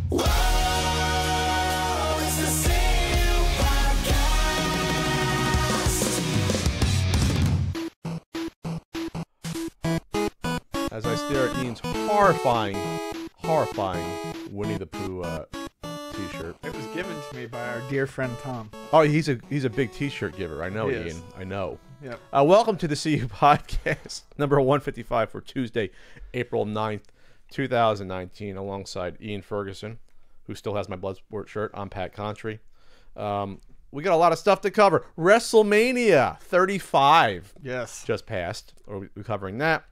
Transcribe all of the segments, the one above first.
Whoa, it's the CU Podcast. As I stare at Ian's horrifying Winnie the Pooh t-shirt. It was given to me by our dear friend Tom. Oh, he's a big t-shirt giver. I know, He Ian. is. I know. Yep. Welcome to the CU Podcast, number 155 for Tuesday, April 9th, 2019, alongside Ian Ferguson, who still has my Bloodsport shirt. I'm Pat Contry. We got a lot of stuff to cover. Wrestlemania 35 Yes. just passed. We're covering that.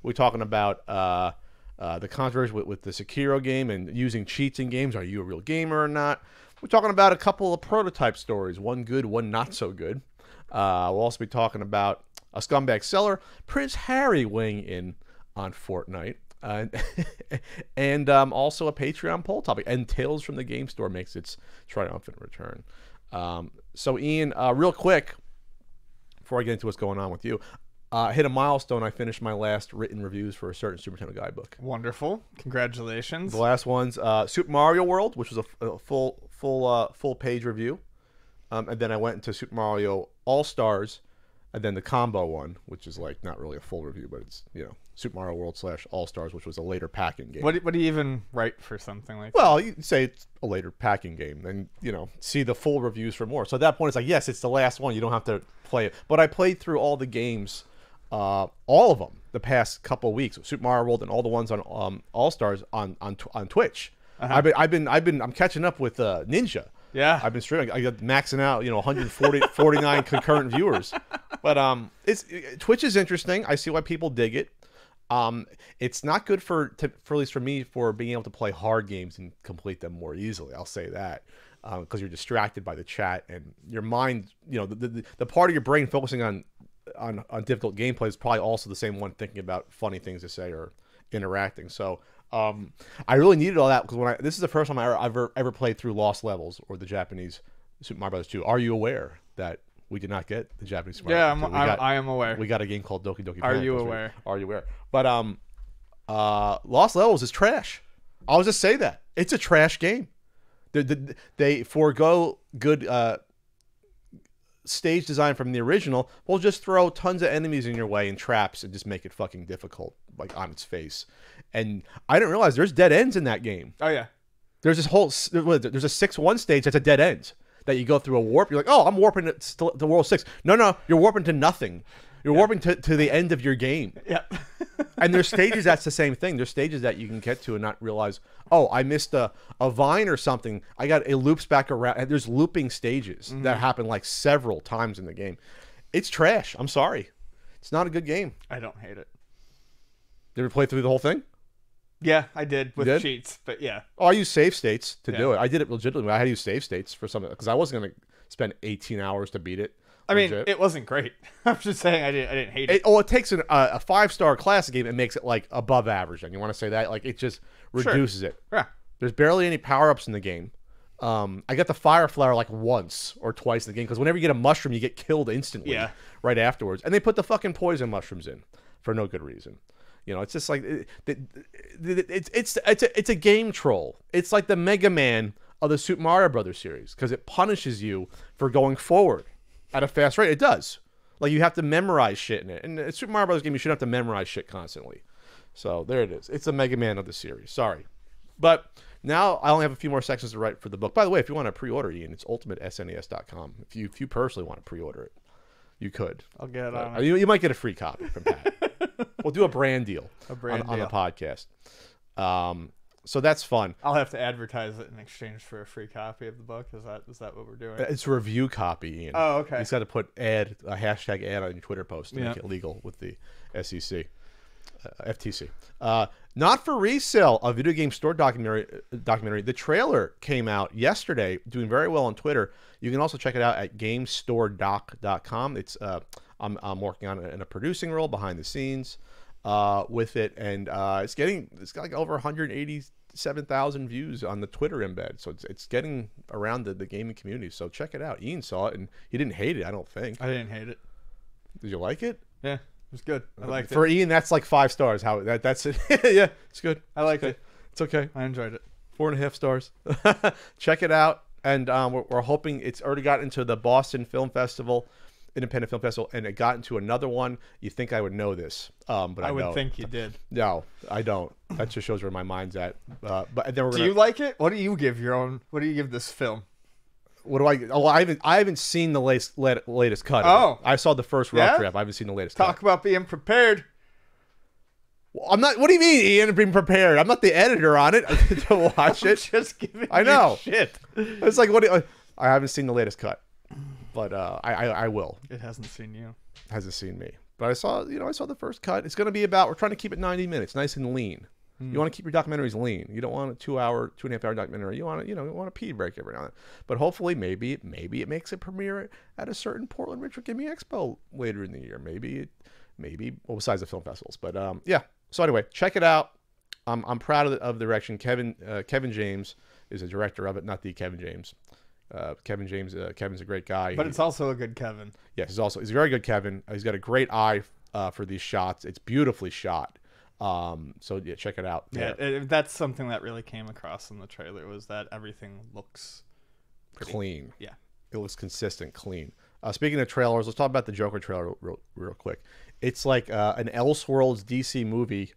We're talking about the controversy with the Sekiro game and using cheats in games. Are you a real gamer or not? We're talking about a couple of prototype stories. One good, one not so good. We'll also be talking about a scumbag seller, Prince Harry, weighing in on Fortnite. And also a Patreon poll topic. And Tales from the Game Store makes its triumphant return. So, Ian, real quick, before I get into what's going on with you, hit a milestone. I finished my last written reviews for a certain Super Nintendo guidebook. Wonderful. Congratulations. The last one's Super Mario World, which was a full page review. And then I went into Super Mario All-Stars, and then the combo one, which is like not really a full review, but it's, you know, Super Mario World / All-Stars, which was a later packing game. What do you even write for something like Well, you say it's a later packing game, then, you know, see the full reviews for more. So at that point, it's like, yes, it's the last one. You don't have to play it. But I played through all the games, all of them, the past couple of weeks. Super Mario World and all the ones on All-Stars on Twitch. Uh-huh. I'm catching up with Ninja. Yeah. I've been streaming. I got maxing out, 149 concurrent viewers. But Twitch is interesting. I see why people dig it. It's not good for at least for me, for being able to play hard games and complete them more easily. I'll say that because you're distracted by the chat and your mind. The part of your brain focusing on difficult gameplay is probably also the same one thinking about funny things to say or interacting. So I really needed all that because this is the first time I've ever played through Lost Levels or the Japanese Super Mario Bros. 2. Are you aware that we did not get the Japanese Super Mario Bros. 2? I am aware. We got a game called Doki Doki Panic. Are you aware? Are you aware? But Lost Levels is trash. I'll just say that. It's a trash game. They forego good stage design from the original. We'll just throw tons of enemies in your way and traps and just make it fucking difficult, like on its face. And I didn't realize there's dead ends in that game. Oh yeah. There's this whole there's a 6-1 stage that's a dead end that you go through a warp. You're like, oh, I'm warping to World 6. No, you're warping to nothing. You're warping to the end of your game. Yeah. And there's stages that's the same thing. There's stages that you can get to and not realize, oh, I missed a vine or something. It loops back around. And there's looping stages that happen like several times in the game. It's trash. I'm sorry. It's not a good game. I don't hate it. Did you ever play through the whole thing? Yeah, I did with did? cheats, but yeah. Oh, I used save states to do it. I did it legitimately. I had to use save states for something because I wasn't going to spend 18 hours to beat it. I mean, it wasn't great. I'm just saying I didn't hate it. It takes a 5-star classic game and makes it like above average. And you want to say that? Like it just reduces it. Yeah. There's barely any power-ups in the game. I got the fire flower like once or twice in the game because whenever you get a mushroom, you get killed instantly right afterwards. And they put the fucking poison mushrooms in for no good reason. It's just like it's a game troll. It's like the Mega Man of the Super Mario Brothers series because it punishes you for going forward at a fast rate. It does. Like you have to memorize shit in it. And in a Super Mario Brothers game, you shouldn't have to memorize shit constantly. So there it is. It's a Mega Man of the series. Sorry. But now I only have a few more sections to write for the book. By the way, if you want to pre-order, Ian, it's ultimatesnes.com. If you personally want to pre-order it, you could. I'll get it on it. You might get a free copy from Pat. We'll do a brand deal on the podcast. So that's fun. I'll have to advertise it in exchange for a free copy of the book. Is that what we're doing? It's a review copy, Ian. Oh, okay. He's got to put a hashtag ad on your Twitter post to make it legal with the SEC. FTC. Not for resale, a video game store documentary. The trailer came out yesterday, doing very well on Twitter. You can also check it out at GameStoreDoc.com. It's I'm working on it in a producing role behind the scenes with it, and it's got like over 187,000 views on the Twitter embed. So it's getting around the gaming community. So check it out. Ian saw it and he didn't hate it. I don't think. I didn't hate it. Did you like it? Yeah, it was good. I liked it. For Ian, that's like 5 stars. That's it. Yeah, it's good. I liked it. It's okay. I enjoyed it. 4.5 stars. Check it out. And we're hoping it's already got into the Boston Film Festival, Independent Film Festival, and it got into another one. You think I would know this, but I I would don't. think you did. No, I don't. That just shows where my mind's at. But then we're Do gonna. you like it? What do you give your own? What do you give this film? What do I? Oh, I haven't seen the latest cut. Oh. Of it. I saw the first rough Yeah? draft. I haven't seen the latest Talk cut. about being prepared. I'm not. What do you mean, Ian? Being prepared. I'm not the editor on it to watch I'm it. just giving I you know. shit. It's like what? I haven't seen the latest cut, but I will. It hasn't seen you. Hasn't seen me, but I saw the first cut. It's going to be about. We're trying to keep it 90 minutes, nice and lean. You want to keep your documentaries lean. You don't want a 2.5 hour documentary. You want a pee break every now and then. But hopefully, maybe it makes a premiere at a certain Portland Retro Gaming Expo later in the year. Maybe well, besides the film festivals. But yeah. So anyway, check it out. I'm proud of the direction. Kevin James is the director of it, not the Kevin James. Kevin's a great guy. But it's also a good Kevin. Yes, he's a very good Kevin. He's got a great eye for these shots. It's beautifully shot. So yeah, check it out. Yeah, that's something that really came across in the trailer was that everything looks pretty clean. Yeah, it looks consistent, clean. Speaking of trailers, let's talk about the Joker trailer real quick. It's like an Elseworlds DC movie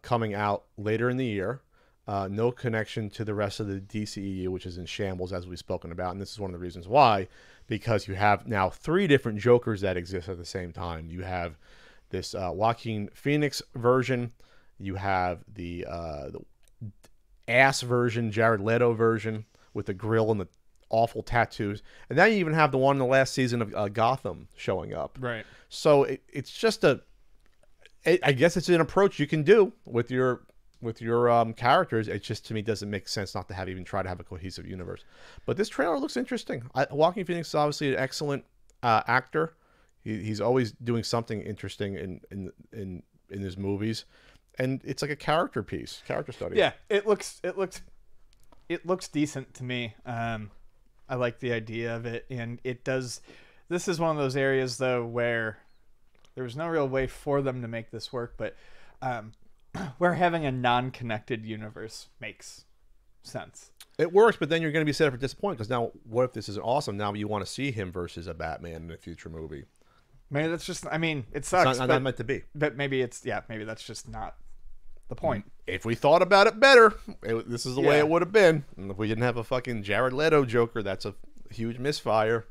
coming out later in the year. No connection to the rest of the DCEU, which is in shambles, as we've spoken about. And this is one of the reasons why, because you have now 3 different Jokers that exist at the same time. You have this Joaquin Phoenix version. You have the ass version, Jared Leto version, with the grill and the awful tattoos. And then you even have the one in the last season of Gotham showing up. right. So it's just I guess it's an approach you can do with your characters. It just, to me, doesn't make sense not to even try to have a cohesive universe. But this trailer looks interesting. Joaquin Phoenix is obviously an excellent actor. He's always doing something interesting in his movies, and it's like a character study. Yeah, it looks decent to me. I like the idea of it, and it does. This is one of those areas though where there was no real way for them to make this work, but where having a non-connected universe makes sense. It works, but then you're going to be set up for disappointment, because now what if this is awesome? Now you want to see him versus a Batman in a future movie. Maybe that's just. I mean, it sucks. It's not meant to be. But maybe maybe that's just not the point. If we thought about it better, this is the way Yeah. it would have been. And if we didn't have a fucking Jared Leto Joker, that's a huge misfire.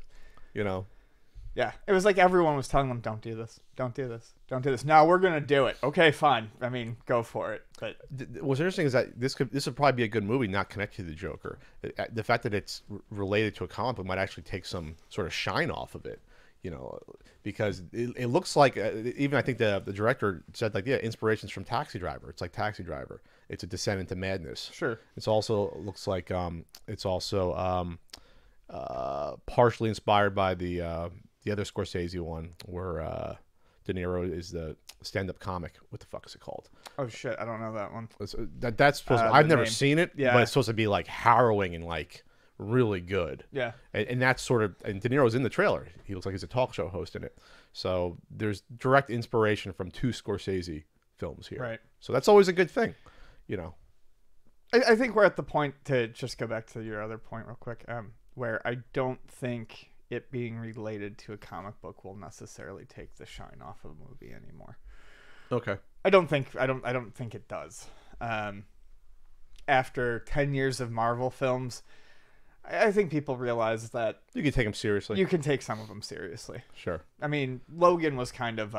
Yeah, it was like everyone was telling them, "Don't do this, don't do this, don't do this." Now we're gonna do it. Okay, fine. I mean, go for it. But What's interesting is that this would probably be a good movie not connected to the Joker. The fact that it's related to a comic book might actually take some sort of shine off of it. Because it looks like, even I think the director said, like, yeah, inspirations from Taxi Driver. It's like Taxi Driver. It's a descent into madness. sure. It's also looks like it's also partially inspired by the other Scorsese one where De Niro is the stand-up comic. What the fuck is it called? Oh shit, I don't know that one. That's supposed to, The I've never name. seen it, Yeah. but it's supposed to be like harrowing and like really good. Yeah. And that's sort of, and De Niro's in the trailer. He looks like he's a talk show host in it. So there's direct inspiration from 2 Scorsese films here. Right. So that's always a good thing, I think we're at the point, to just go back to your other point real quick, where I don't think it being related to a comic book will necessarily take the shine off of a movie anymore. Okay. I don't think it does. After 10 years of Marvel films, I think people realize that You can take them seriously. you can take some of them seriously. Sure. I mean, Logan was kind of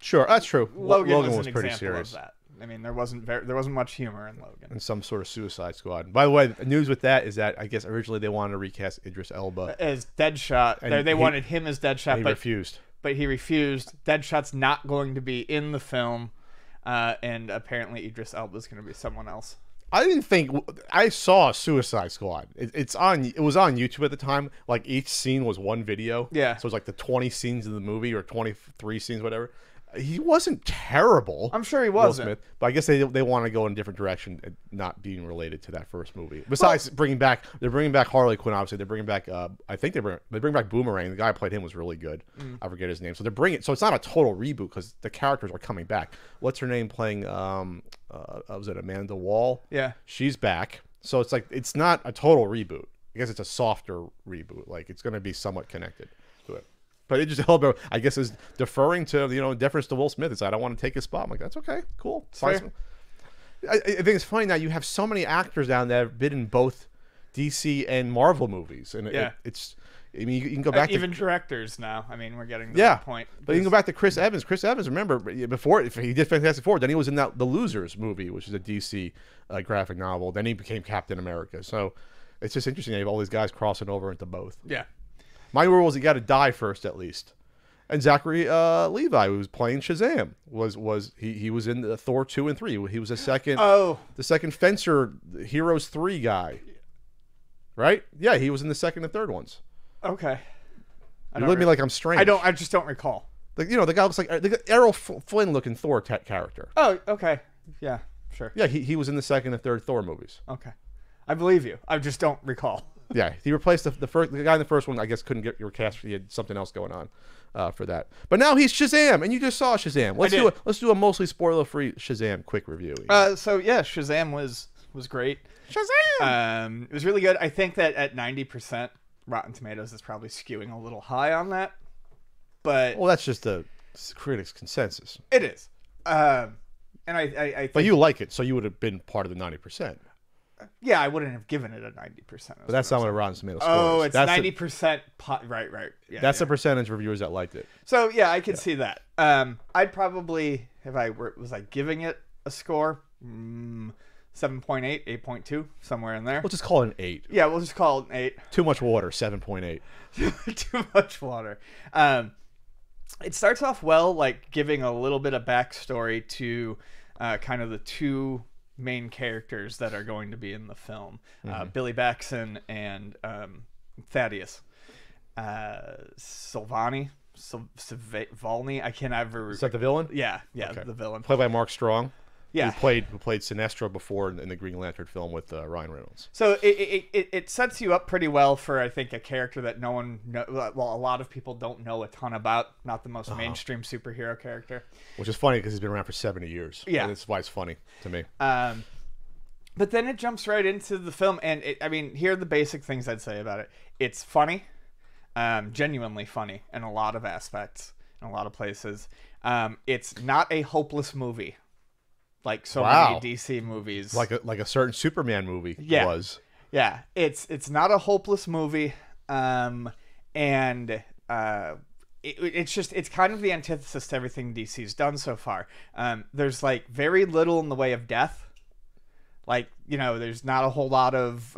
Sure, that's true. Logan was an pretty example serious. of that. I mean, there wasn't much humor in Logan. And some sort of Suicide Squad. By the way, the news with that is that I guess originally they wanted to recast Idris Elba. As Deadshot, And they he- wanted him as Deadshot, He but refused. he refused. Deadshot's not going to be in the film, and apparently Idris Elba is going to be someone else. I didn't think I saw Suicide Squad. It was on YouTube at the time. Like each scene was one video. Yeah. So it was like the 20 scenes of the movie or 23 scenes, whatever. He wasn't terrible. I'm sure he Will wasn't. Smith, but I guess they want to go in a different direction, not being related to that first movie. Besides they're bringing back Harley Quinn. Obviously, they're bringing back. I think they bring back Boomerang. The guy who played him was really good. I forget his name. So they're bringing. So it's not a total reboot because the characters are coming back. What's her name playing? Was it Amanda Wall? Yeah, she's back. So it's like it's not a total reboot. I guess it's a softer reboot. Like it's going to be somewhat connected to it. But it just held. I guess is deferring to deference to Will Smith. It's I don't want to take his spot. I'm like that's okay, cool. I think it's funny now. You have so many actors down there that have been in both DC and Marvel movies, and it's. I mean, you can go back even to directors now. I mean, we're getting to that point. But you can go back to Chris Evans. Chris Evans, remember before if he did Fantastic Four, then he was in the Losers movie, which is a DC graphic novel. Then he became Captain America. So it's just interesting. You have all these guys crossing over into both. Yeah. My rule was you got to die first at least. And Zachary Levi, who was playing Shazam, he was in the Thor 2 and 3. He was the second Fencer Heroes 3 guy. Right? Yeah, he was in the second and third ones. Okay. You look at me like I'm strange. I just don't recall. Like the guy looks like the Errol Flynn looking Thor character. Oh, okay. Yeah, sure. Yeah, he was in the second and third Thor movies. Okay. I believe you. I just don't recall. Yeah, he replaced the guy in the first one. I guess couldn't get your cast. He had something else going on for that. But now he's Shazam, and you just saw Shazam. Let's do a mostly spoiler-free Shazam quick review. So yeah, Shazam was great. Shazam. It was really good. I think that at 90%, Rotten Tomatoes is probably skewing a little high on that. But that's just the critics' consensus. It is. And I think, but you like it, so you would have been part of the 90%. Yeah, I wouldn't have given it a 90%. But that's not what a Rotten Tomatoes score Oh, is. it's 90%. Right. Yeah, that's the percentage of reviewers that liked it. So yeah, I could see that. I'd probably, if I was giving it a score, 7.8, 8.2, somewhere in there. We'll just call it an 8. Yeah, we'll just call it an 8. Too much water, 7.8. Too much water. It starts off well, giving a little bit of backstory to kind of the two main characters that are going to be in the film, Billy Baxton and Thaddeus. Silvani, I can't ever. Is that the villain? Yeah, okay. The villain. Played by Mark Strong. Yeah, who played Sinestro before in the Green Lantern film with Ryan Reynolds. So it sets you up pretty well for, I think, a character that no one a lot of people don't know a ton about. Not the most mainstream superhero character. Which is funny because he's been around for 70 years. Yeah, and that's why it's funny to me. But then it jumps right into the film, and here are the basic things I'd say about it. It's funny, genuinely funny in a lot of aspects, in a lot of places. It's not a hopeless movie. Like so many DC movies, like a certain Superman movie was. Yeah, it's not a hopeless movie, and it's kind of the antithesis to everything DC's done so far. There's very little in the way of death. There's not a whole lot of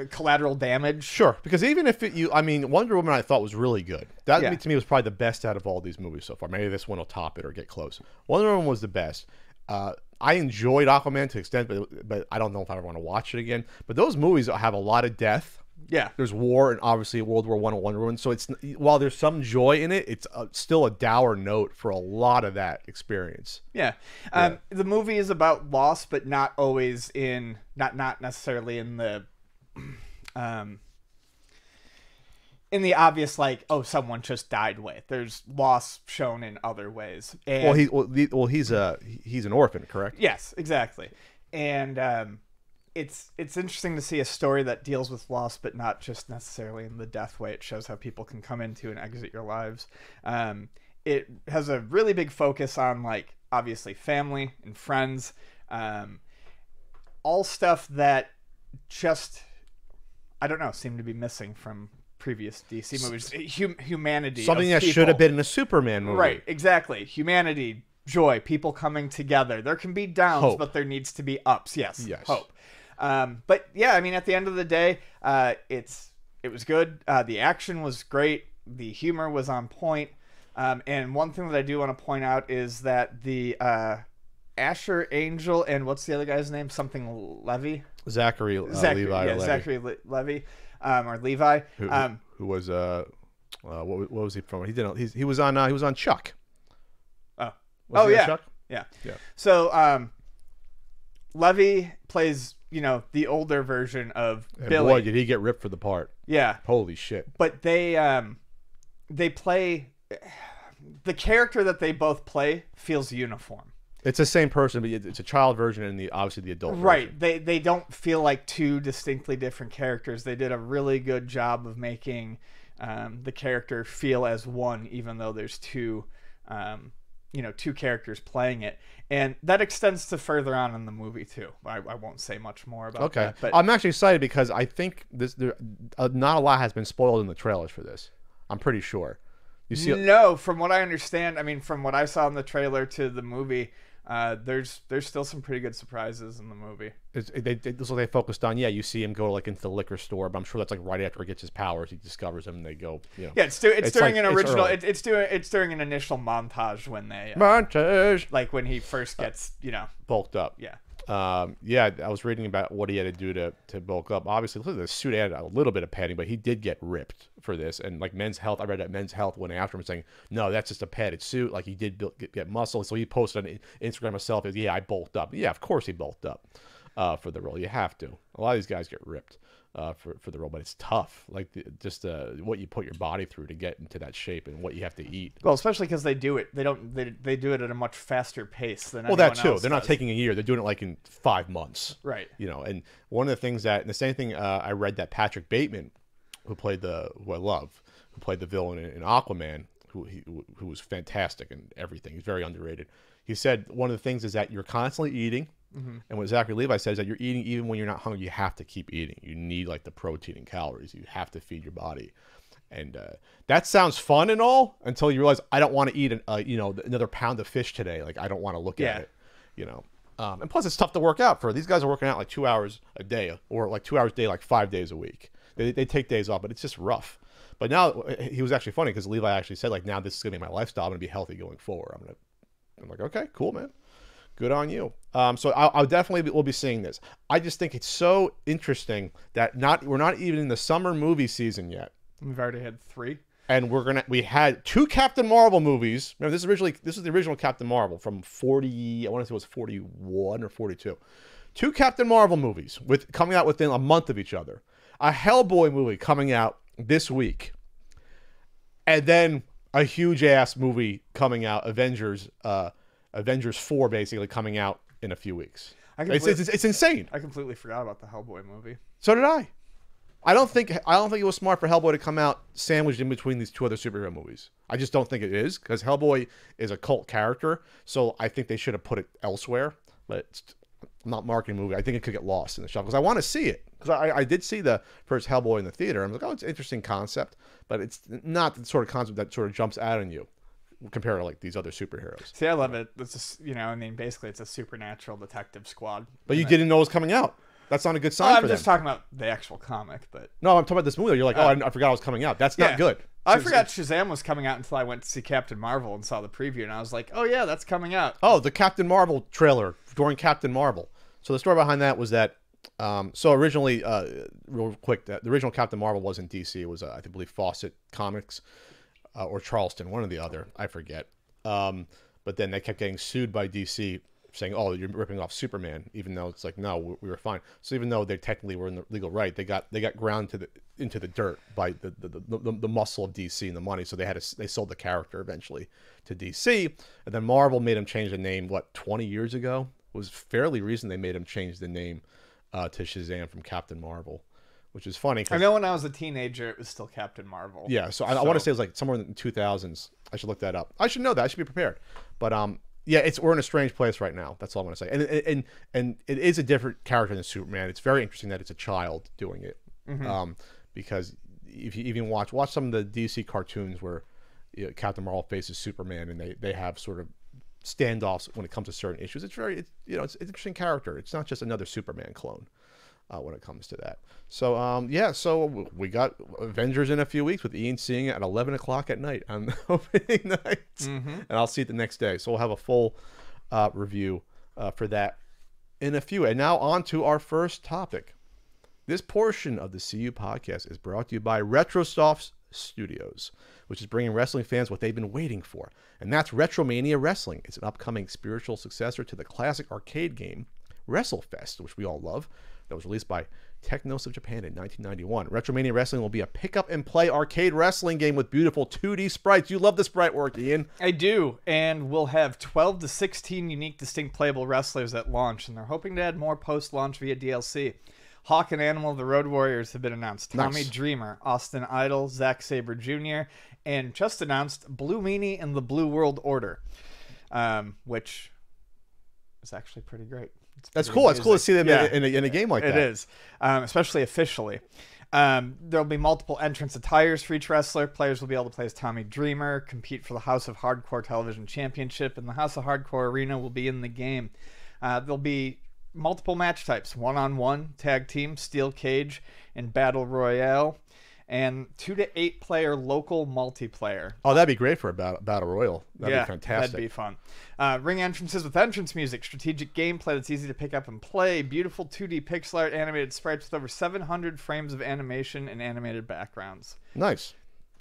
collateral damage. Sure, because even if Wonder Woman I thought was really good. That to me was probably the best out of all these movies so far. Maybe this one will top it or get close. Wonder Woman was the best. I enjoyed Aquaman to an extent, but I don't know if I ever want to watch it again. But those movies have a lot of death. Yeah, there's war, and obviously World War I and Wonder Woman. So while there's some joy in it, it's still a dour note for a lot of that experience. Yeah, the movie is about loss, but not always not necessarily in the in the obvious, someone just died way. There's loss shown in other ways. And, he's an orphan, correct? Yes, exactly. And it's interesting to see a story that deals with loss, but not just necessarily in the death way. It shows how people can come into and exit your lives. It has a really big focus on, obviously family and friends. All stuff that just, I don't know, seem to be missing from previous DC movies. Humanity, something that should have been in a Superman movie, right? Exactly. Humanity, joy, people coming together. There can be downs, hope. But there needs to be ups. Yes. Hope. But yeah, at the end of the day, it was good. The action was great. The humor was on point. And one thing that I do want to point out is that the Asher Angel and what's the other guy's name? Something Levy. Zachary Levi. Yeah, Zachary Levy. Or Levi, who was what was he from? He was on Chuck. Was Oh he a yeah. Chuck? Yeah. Yeah. So Levy plays, the older version of And Billy. boy, did he get ripped for the part. Yeah. Holy shit. But they play the character that they both play feels uniform. It's the same person, but it's a child version and obviously the adult Right. version. They don't feel like two distinctly different characters. They did a really good job of making the character feel as one, even though there's two characters playing it. And that extends to further on in the movie too. I won't say much more about that. But I'm actually excited because I think not a lot has been spoiled in the trailers for this. I'm pretty sure. You see, no, from what I understand, from what I saw in the trailer to the movie, there's still some pretty good surprises in the movie. this is what they focused on. Yeah, you see him go like into the liquor store, but I'm sure that's like right after he gets his powers, he discovers them, and they go. Yeah, it's during an original. early. It's during an initial montage when they montage, like when he first gets bulked up. Yeah. Yeah, I was reading about what he had to do to bulk up. Obviously, the suit added a little bit of padding, but he did get ripped for this. And like Men's Health, I read that Men's Health went after him saying, no, that's just a padded suit. Like he did get muscle. So he posted on Instagram himself, yeah, I bulked up. Yeah, of course he bulked up for the role. You have to. A lot of these guys get ripped for the role, but it's tough. Like what you put your body through to get into that shape and what you have to eat. Well, especially because they do it. They do it at a much faster pace than well, anyone that too. else They're not does. taking a year. They're doing it like in 5 months. Right. And one of the things and the same thing I read that Patrick Bateman, who I love, who played the villain in Aquaman, who was fantastic and everything. He's very underrated. He said one of the things is that you're constantly eating. Mm-hmm. And what Zachary Levi says is that you're eating even when you're not hungry. You have to keep eating. You need like the protein and calories. You have to feed your body. And that sounds fun and all until you realize I don't want to eat another pound of fish today. Like I don't want to look at it. And plus it's tough to work out for. These guys are working out like 2 hours a day or like 2 hours a day, like 5 days a week. They take days off, but it's just rough. But now he was actually funny because Levi actually said like, now this is gonna be my lifestyle. I'm gonna be healthy going forward. I'm like, okay, cool, man. Good on you. So I'll definitely will be seeing this. I just think it's so interesting that we're not even in the summer movie season yet. We've already had 3. And we had 2 Captain Marvel movies. Remember, this is the original Captain Marvel from 40. I want to say it was 41 or 42. 2 Captain Marvel movies coming out within a month of each other. A Hellboy movie coming out this week, and then a huge ass movie coming out, Avengers 4 basically coming out in a few weeks. It's insane. I completely forgot about the Hellboy movie. So did I. I don't think it was smart for Hellboy to come out sandwiched in between these 2 other superhero movies. I just don't think it is, because Hellboy is a cult character, so I think they should have put it elsewhere. But it's not marketing movie. I think it could get lost in the shuffle because I want to see it. Because I did see the first Hellboy in the theater. I'm like, oh, it's an interesting concept, but it's not the sort of concept that sort of jumps out on you compared to like these other superheroes. See, I love it. It's just, basically it's a supernatural detective squad. But you didn't know it was coming out. That's not a good sign for them. I'm just talking about the actual comic, but no, I'm talking about this movie. You're like, I forgot it was coming out. That's not good. I forgot Shazam was coming out until I went to see Captain Marvel and saw the preview, and I was like, oh yeah, that's coming out. Oh, the Captain Marvel trailer during Captain Marvel. So the story behind that was that, so originally, real quick, the original Captain Marvel wasn't DC. It was, I believe, Fawcett Comics or Charleston, one or the other. I forget. But then they kept getting sued by DC, saying, "Oh, you're ripping off Superman," even though it's like, no, we were fine. So even though they technically were in the legal right, they got ground into the dirt by the muscle of DC and the money. So they sold the character eventually to DC, and then Marvel made him change the name. 20 years ago? It was fairly recent they made him change the name to Shazam from Captain Marvel, which is funny. I know when I was a teenager, it was still Captain Marvel. Yeah, so I want to say it was like somewhere in the 2000s. I should look that up. I should know that. I should be prepared. But yeah, we're in a strange place right now. That's all I'm going to say. And it is a different character than Superman. It's very interesting that it's a child doing it. Mm-hmm. Because if you even watch some of the DC cartoons where Captain Marvel faces Superman and they have sort of standoffs when it comes to certain issues, it's an interesting character. It's not just another Superman clone when it comes to that. So yeah, so we got Avengers in a few weeks with Ian seeing it at 11 o'clock at night on the opening night, and I'll see it the next day. So we'll have a full review for that in a few. And now on to our first topic. This portion of the CU podcast is brought to you by RetroSoft's Studios, which is bringing wrestling fans what they've been waiting for. And that's Wrestlemania Wrestling. It's an upcoming spiritual successor to the classic arcade game WrestleFest, which we all love, that was released by Technos of Japan in 1991. Wrestlemania Wrestling will be a pick-up-and-play arcade wrestling game with beautiful 2D sprites. You love the sprite work, Ian. I do, and we'll have 12 to 16 unique, distinct playable wrestlers at launch, and they're hoping to add more post-launch via DLC. Hawk and Animal of the Road Warriors have been announced. Tommy Nice. Dreamer, Austin Idol, Zack Sabre Jr., and just announced Blue Meanie and the Blue World Order, which is actually pretty great. That's cool. It's cool to see them in a game like that. It is, especially officially. There'll be multiple entrance attires for each wrestler. Players will be able to play as Tommy Dreamer, compete for the House of Hardcore Television Championship, and the House of Hardcore Arena will be in the game. There'll be multiple match types: one-on-one, tag team, steel cage, and battle royale, and 2 to 8 player local multiplayer. Oh, that'd be great for a battle royal. That'd be fantastic. That'd be fun. Ring entrances with entrance music, strategic gameplay that's easy to pick up and play, beautiful 2D pixel art animated sprites with over 700 frames of animation and animated backgrounds. Nice.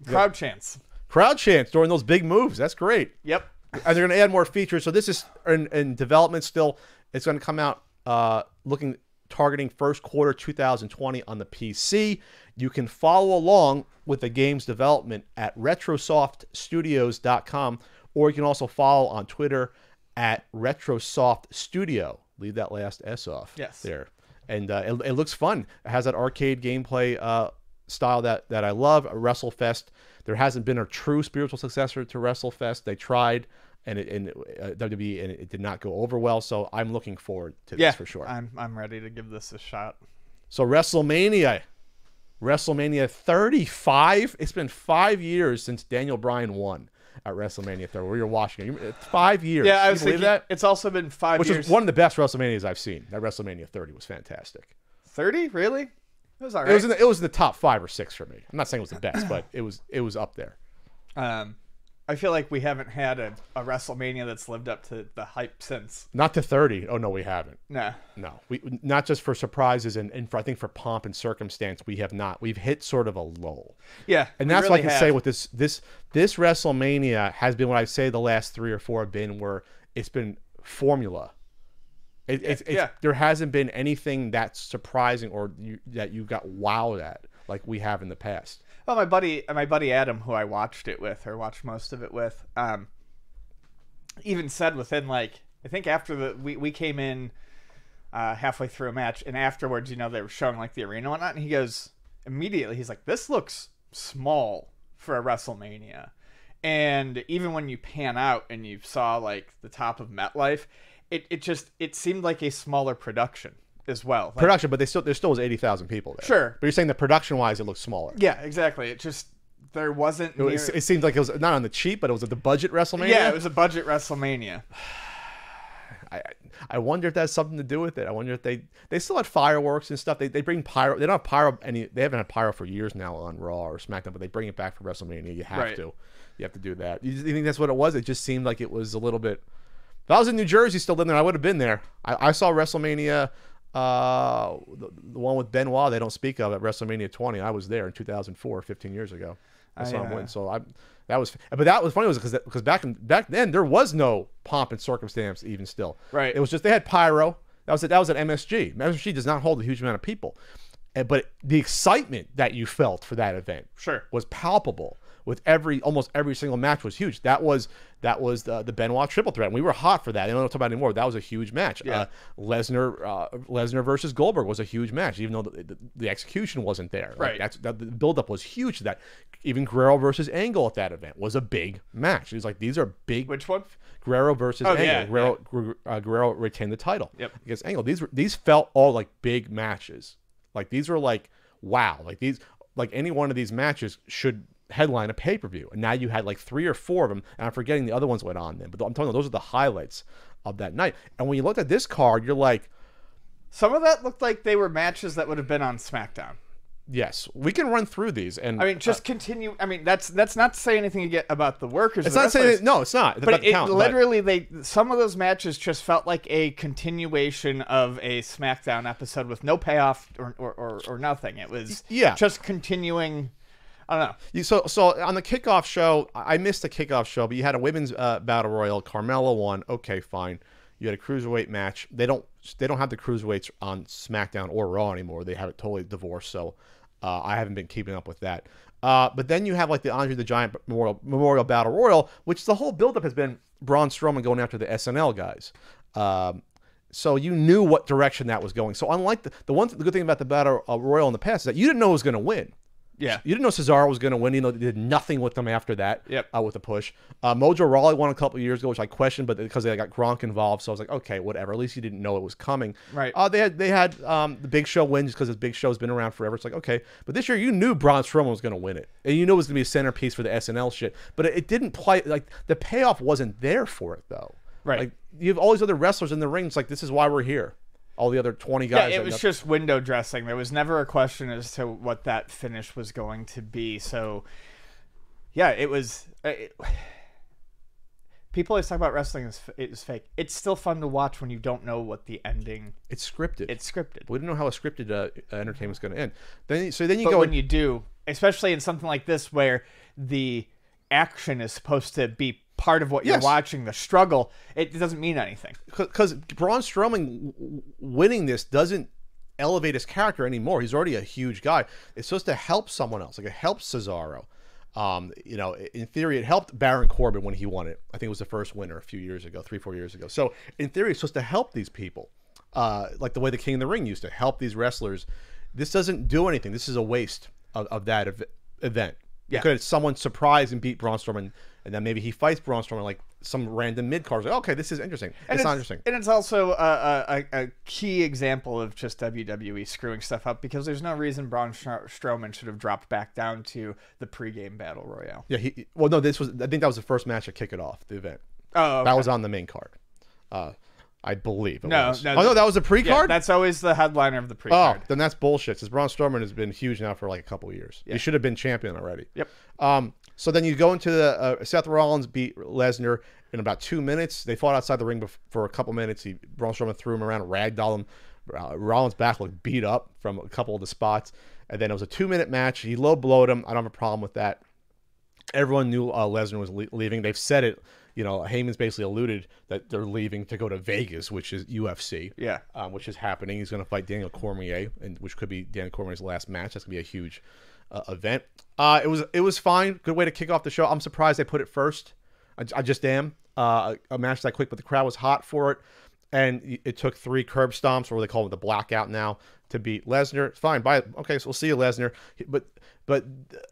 Crowd chants. Crowd chants during those big moves. That's great. Yep. And they're going to add more features. So this is in development still. It's going to come out targeting first quarter 2020 on the PC. You can follow along with the game's development at retrosoftstudios.com, or you can also follow on Twitter at retrosoftstudio. Leave that last S off. Yes. There. And it looks fun. It has that arcade gameplay style that I love. WrestleFest. There hasn't been a true spiritual successor to WrestleFest. They tried, and WWE, and it did not go over well. So I'm looking forward to this for sure. I'm ready to give this a shot. So WrestleMania 35. It's been 5 years since Daniel Bryan won at WrestleMania 30. Where you're watching it, 5 years. Yeah, I Can was you believe thinking that. it's also been 5 Which years. was one of the best WrestleManias I've seen. That WrestleMania 30 was fantastic. 30, really? It was all right. It was in the top 5 or 6 for me. I'm not saying it was the best, but it was up there. I feel like we haven't had a WrestleMania that's lived up to the hype since. Not to 30. Oh no, we haven't. No. We not just for surprises and for, I think for pomp and circumstance, we have not. We've hit sort of a lull. Yeah, and that's what I can say with this WrestleMania has been what I say the last 3 or 4 have been, where it's been formula. There hasn't been anything that's surprising or that you got wowed at like we have in the past. Well, my buddy Adam, who I watched most of it with, even said within I think after we came in halfway through a match, and afterwards, they were showing the arena and whatnot, and he goes immediately, he's like, this looks small for a WrestleMania. And even when you pan out and you saw the top of MetLife, it seemed like a smaller production as well. Production, but there still was 80,000 people there. Sure. But you're saying that production-wise, it looks smaller. Yeah, exactly. There wasn't... It seemed like it was not on the cheap, but it was at the budget WrestleMania? Yeah, it was a budget WrestleMania. I wonder if that has something to do with it. I wonder if they still had fireworks and stuff. They bring pyro. They don't have pyro. They haven't had pyro for years now on Raw or SmackDown, but they bring it back for WrestleMania. You have to. You have to do that. You think that's what it was? It just seemed like it was a little bit... If I was in New Jersey still living there, I would have been there. I saw WrestleMania... the one with Benoit they don't speak of at WrestleMania 20. I was there in 2004, 15 years ago. I saw him win. So that was funny because back then there was no pomp and circumstance even still. Right. It was just they had pyro. That was at MSG. MSG does not hold a huge amount of people, but the excitement that you felt for that event was palpable. With almost every single match was huge. That was the Benoit triple threat. And we were hot for that. I don't talk about it anymore. That was a huge match. Yeah. Lesnar versus Goldberg was a huge match, even though the execution wasn't there. Right. The buildup was huge to that. Even Guerrero versus Angle at that event was a big match. It was like, these are big. Which one? Guerrero versus Angle. Yeah. Guerrero retained the title against Angle. These felt all like big matches. These were wow. Any one of these matches should headline a pay-per-view, and now you had 3 or 4 of them, and I'm forgetting the other ones went on then, but I'm telling you, those are the highlights of that night. And when you looked at this card, you're like, some of that looked like they were matches that would have been on SmackDown. Yes, we can run through these, and just continue. That's not to say anything about the workers. It's not saying no, it's not. But literally, some of those matches just felt like a continuation of a SmackDown episode with no payoff or nothing. It was just continuing I don't know. So on the kickoff show, I missed the kickoff show, but you had a women's battle royal. Carmella won. Okay, fine. You had a cruiserweight match. They don't have the cruiserweights on SmackDown or Raw anymore. They have it totally divorced. So I haven't been keeping up with that. But then you have like the Andre the Giant Memorial Battle Royal, which the whole buildup has been Braun Strowman going after the SNL guys. So you knew what direction that was going. So unlike the good thing about the Battle Royal in the past is that you didn't know who was going to win. Yeah. You didn't know Cesaro was going to win. You know, they did nothing with them after that. Yep. With the push. Mojo Rawley won a couple of years ago, which I questioned, but because they got Gronk involved, so I was like, okay, whatever. At least you didn't know it was coming. Right. They had the Big Show win just because the Big Show's been around forever. It's like, okay. But this year you knew Braun Strowman was going to win it. And you knew it was going to be a centerpiece for the SNL shit. But it didn't play, like, the payoff wasn't there for it, though. Right. Like, you have all these other wrestlers in the ring. It's like, this is why we're here. All the other 20 guys. Yeah, it was just window dressing. There was never a question as to what that finish was going to be. So, yeah, it was... people always talk about wrestling is fake. It's still fun to watch when you don't know what the ending... It's scripted. It's scripted. We didn't know how a scripted entertainment's going to end. Then you but go... when you do, especially in something like this where the action is supposed to be part of what you're watching, the struggle, it doesn't mean anything. Because Braun Strowman winning this doesn't elevate his character anymore. He's already a huge guy. It's supposed to help someone else. Like, it helps Cesaro. You know, in theory, it helped Baron Corbin when he won it. I think it was the first winner a few years ago, 3-4 years ago. So in theory, it's supposed to help these people, like the way the King of the Ring used to help these wrestlers. This doesn't do anything. This is a waste of that event. Yeah. Because someone surprised and beat Braun Strowman, and then maybe he fights Braun Strowman like some random mid-card. Like, okay, this is interesting. It's not interesting. And it's also a key example of just WWE screwing stuff up, because there's no reason Braun Strowman should have dropped back down to the pregame battle royale. Yeah, well, no, I think that was the first match to kick it off, the event. Oh, okay. That was on the main card. I believe it was. No, oh, no, that was a pre-card? Yeah, that's always the headliner of the pre-card. Oh, then that's bullshit, because Braun Strowman has been huge now for like a couple of years. Yeah. He should have been champion already. Yep. So then you go into the Seth Rollins beat Lesnar in about 2 minutes. They fought outside the ring for a couple minutes. Braun Strowman threw him around, ragdolled him. Rollins' back looked beat up from a couple of the spots. And then it was a 2-minute match. He low-blowed him. I don't have a problem with that. Everyone knew Lesnar was leaving. They've said it. You know, Heyman's basically alluded that they're leaving to go to Vegas, which is UFC. Yeah. Which is happening. He's going to fight Daniel Cormier, which could be Daniel Cormier's last match. That's going to be a huge event. It was fine. Good way to kick off the show. I'm surprised they put it first. I just am. A match that quick, but the crowd was hot for it. And it took 3 curb stomps, or what they call it, the blackout now, to beat Lesnar. It's fine. Bye. Okay, so we'll see you, Lesnar. But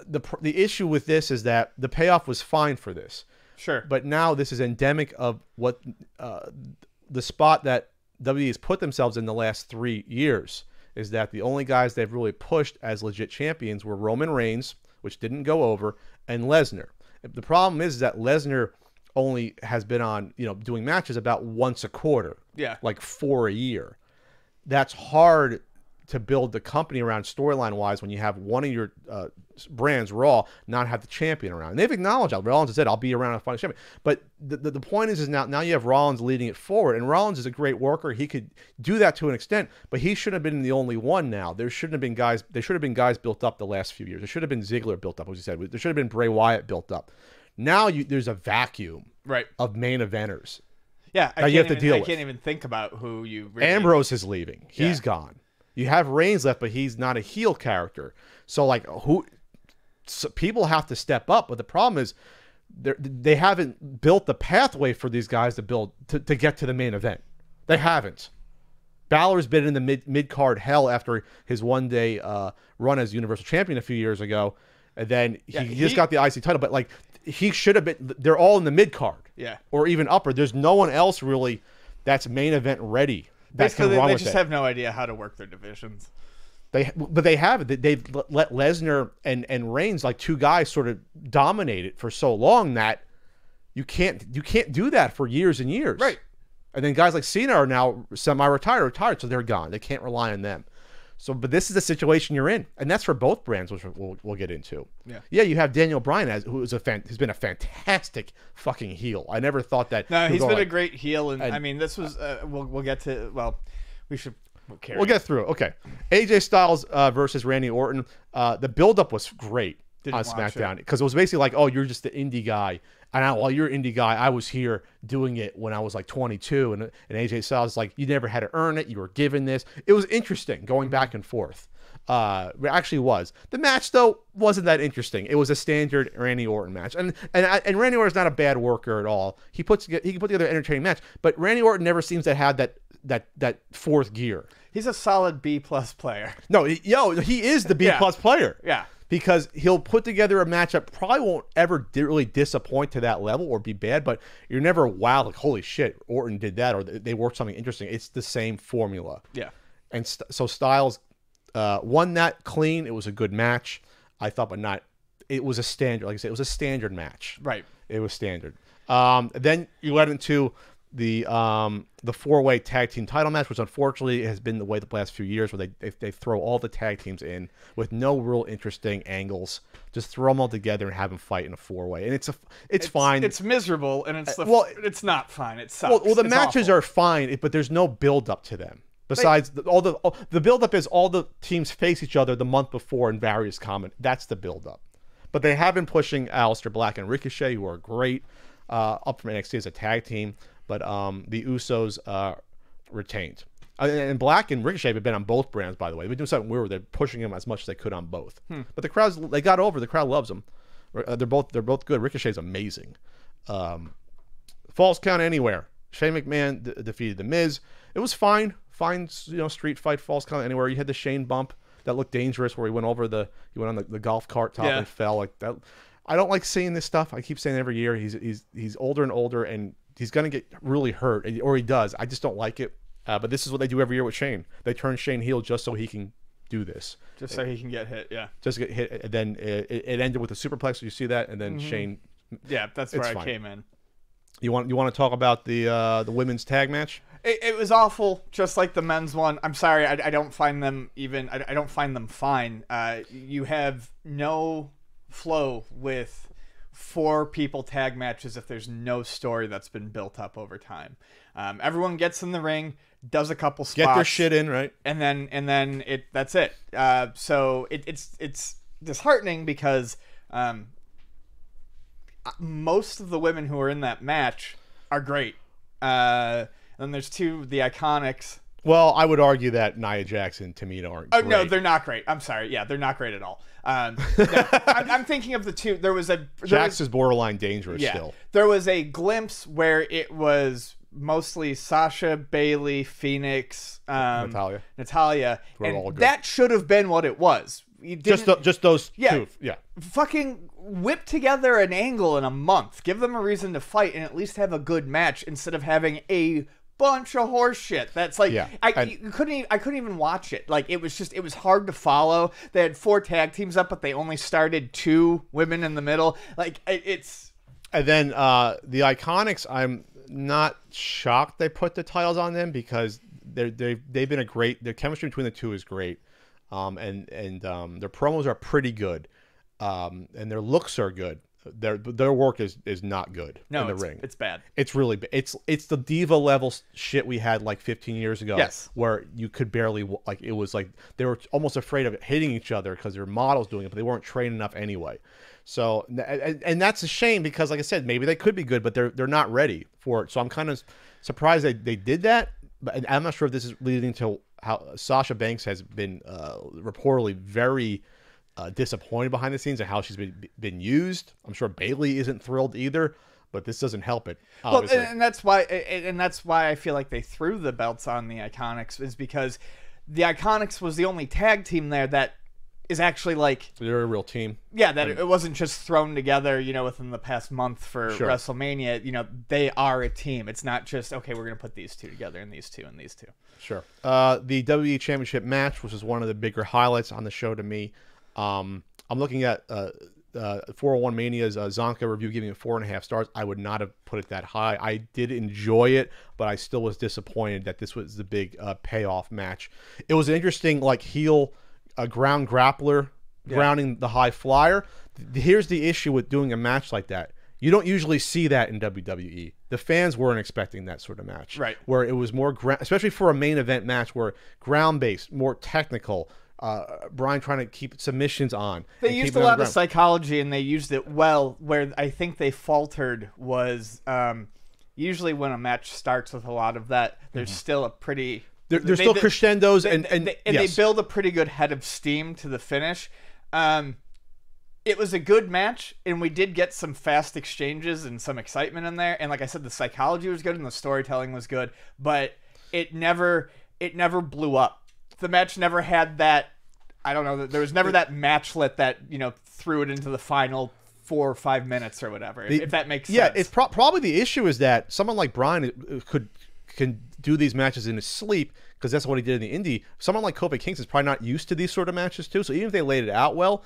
the issue with this is that the payoff was fine for this. Sure. But now this is endemic of what the spot that WWE has put themselves in the last 3 years, is that the only guys they've really pushed as legit champions were Roman Reigns, which didn't go over, and Lesnar. The problem is that Lesnar only has been on, doing matches about once a quarter. Yeah. Like 4 a year. That's hard to build the company around storyline-wise when you have one of your brands, Raw, not have the champion around. And they've acknowledged that. Rollins has said, I'll be around to find a champion. But the point is now you have Rollins leading it forward, and Rollins is a great worker. He could do that to an extent, but he shouldn't have been the only one now. There should have been guys built up the last few years. There should have been Ziggler built up, as you said. There should have been Bray Wyatt built up. Now there's a vacuum of main eventers. Yeah, I can't even think about who you really... Ambrose is leaving. He's gone. You have Reigns left, but he's not a heel character. So, people have to step up. But the problem is they haven't built the pathway for these guys to get to the main event. They haven't. Balor's been in the mid-card hell after his one-day run as Universal Champion a few years ago. And then he just got the IC title. But, he should have been... They're all in the mid-card. Yeah. Or even upper. There's no one else really that's main event ready. Basically, they just have no idea how to work their divisions. But they have it. They've let Lesnar and Reigns, like 2 guys, sort of dominate it for so long that you can't do that for years and years. Right. And then guys like Cena are now retired, so they're gone. They can't rely on them. So, but this is the situation you're in, and that's for both brands, which we'll get into. Yeah. You have Daniel Bryan who's been a fantastic fucking heel. I never thought that. No, he's been a great heel, and I mean, this was we'll get to. Well, we should. We'll get through it. Okay, AJ Styles versus Randy Orton. The buildup was great. Didn't on watch SmackDown it. because it was basically like, oh, you're just the indie guy, and while you're an indie guy, I was here doing it when I was like 22, and AJ Styles is like, you never had to earn it, you were given this. It was interesting going back and forth. It actually was. The match though wasn't that interesting. It was a standard Randy Orton match, and Randy Orton's not a bad worker at all. He can put together an entertaining match, but Randy Orton never seems to have that fourth gear. He's a solid B+ player. No, he is the B+ player. Yeah. Because he'll put together a match that probably won't ever really disappoint to that level or be bad, but you're never wow, like, holy shit, Orton did that, or they worked something interesting. It's the same formula. Yeah. And so Styles won that clean. It was a good match, I thought, but not. It was a standard. Like I said, it was a standard match. Right. It was standard. Then you led into the 4-way tag team title match, which unfortunately has been the way the last few years, where they throw all the tag teams in with no real interesting angles, just throw them all together and have them fight in a 4-way, and it's fine. It's miserable, and it's it's not fine. It sucks. Well, the It's matches awful. are fine, but there's no build up to them. Besides, all the build up is all the teams face each other the month before in various comment. That's the build up. But they have been pushing Aleister Black and Ricochet, who are great, up from NXT as a tag team. But the Usos retained. And Black and Ricochet have been on both brands, by the way. They've been doing something weird. They're pushing them as much as they could on both. But the crowds, they got over. The crowd loves them. They're both good. Ricochet's amazing. Falls count anywhere. Shane McMahon defeated The Miz. It was fine. Fine, street fight, falls count anywhere. You had the Shane bump that looked dangerous, where he went on the golf cart top and fell like that. I don't like seeing this stuff. I keep saying it every year. He's older and older, and he's gonna get really hurt, or he does. I just don't like it. But this is what they do every year with Shane. They turn Shane heel just so he can do this. Just so he can get hit. Yeah. Just get hit, and then it ended with a superplex. You see that, and then Shane. Yeah, that's where I came in. You want to talk about the women's tag match? It was awful, just like the men's one. I'm sorry, I don't find them even. I don't find them fine. You have no flow with 4 people tag matches if there's no story that's been built up over time. Everyone gets in the ring, does a couple spots, get their shit in, right, and then that's it. So it's disheartening because most of the women who are in that match are great. Then there's the Iconics. Well, I would argue that Nia Jax and Tamina aren't great. No, they're not great. I'm sorry. Yeah, they're not great at all. No, I'm thinking of the two. Jax is borderline dangerous still. There was a glimpse where it was mostly Sasha, Bayley, Phoenix, Natalia, and that should have been what it was. Just those two. Yeah. Fucking whip together an angle in a month. Give them a reason to fight and at least have a good match instead of having a bunch of horse shit. That's like I couldn't even watch it. Like it was hard to follow. They had 4 tag teams up, but they only started 2 women in the middle. Like it's. And then the Iconics, I'm not shocked they put the titles on them because they've been their chemistry between the two is great. And their promos are pretty good. And their looks are good. Their work is not good in the ring. It's bad. It's really bad. It's the diva level shit we had like 15 years ago. Yes. Where you could barely it was like they were almost afraid of hitting each other because their models doing it, but they weren't trained enough anyway. So and that's a shame because like I said, maybe they could be good, but they're not ready for it. So I'm kind of surprised they did that. But I'm not sure if this is leading to how Sasha Banks has been reportedly very disappointed behind the scenes and how she's been used. I'm sure Bayley isn't thrilled either, but this doesn't help it. Obviously. Well, and that's why I feel like they threw the belts on the Iconics is because the Iconics was the only tag team there that is actually like they're a real team. Yeah, that it wasn't just thrown together, within the past month for Wrestlemania. They are a team. It's not just okay, we're gonna put these 2 together and these 2 and these 2. Sure. The WWE Championship match, which is one of the bigger highlights on the show to me. I'm looking at 401 Mania's Zonka review, giving it 4.5 stars. I would not have put it that high. I did enjoy it, but I still was disappointed that this was the big payoff match. It was an interesting heel ground grappler grounding the high flyer. Here's the issue with doing a match like that. You don't usually see that in WWE. The fans weren't expecting that sort of match. Right. Where it was more, especially for a main event match, where ground-based, more technical, Brian trying to keep submissions on. They used a lot of psychology, and they used it well. Where I think they faltered was usually when a match starts with a lot of that, there's still a pretty... There's still crescendos, and they build a pretty good head of steam to the finish. It was a good match, and we did get some fast exchanges and some excitement in there. And like I said, the psychology was good and the storytelling was good, but it never blew up. The match never had that. I don't know. There was never that matchlet that threw it into the final 4 or 5 minutes or whatever. If that makes sense. Yeah, it's probably the issue is that someone like Brian can do these matches in his sleep, because that's what he did in the indie. Someone like Kofi Kingston's probably not used to these sort of matches too. So even if they laid it out well,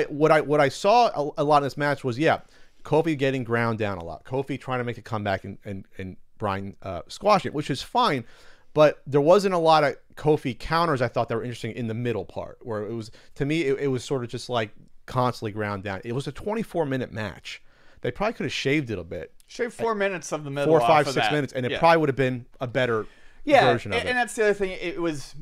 what I saw a lot in this match was Kofi getting ground down a lot. Kofi trying to make a comeback and Brian squashing it, which is fine. But there wasn't a lot of Kofi counters I thought that were interesting in the middle part, where it was, to me, it was sort of just like constantly ground down. It was a 24-minute match. They probably could have shaved it a bit. Shave 4 minutes of the middle. 4, 5, 6 minutes, and it probably would have been a better version of it. And that's the other thing. It was,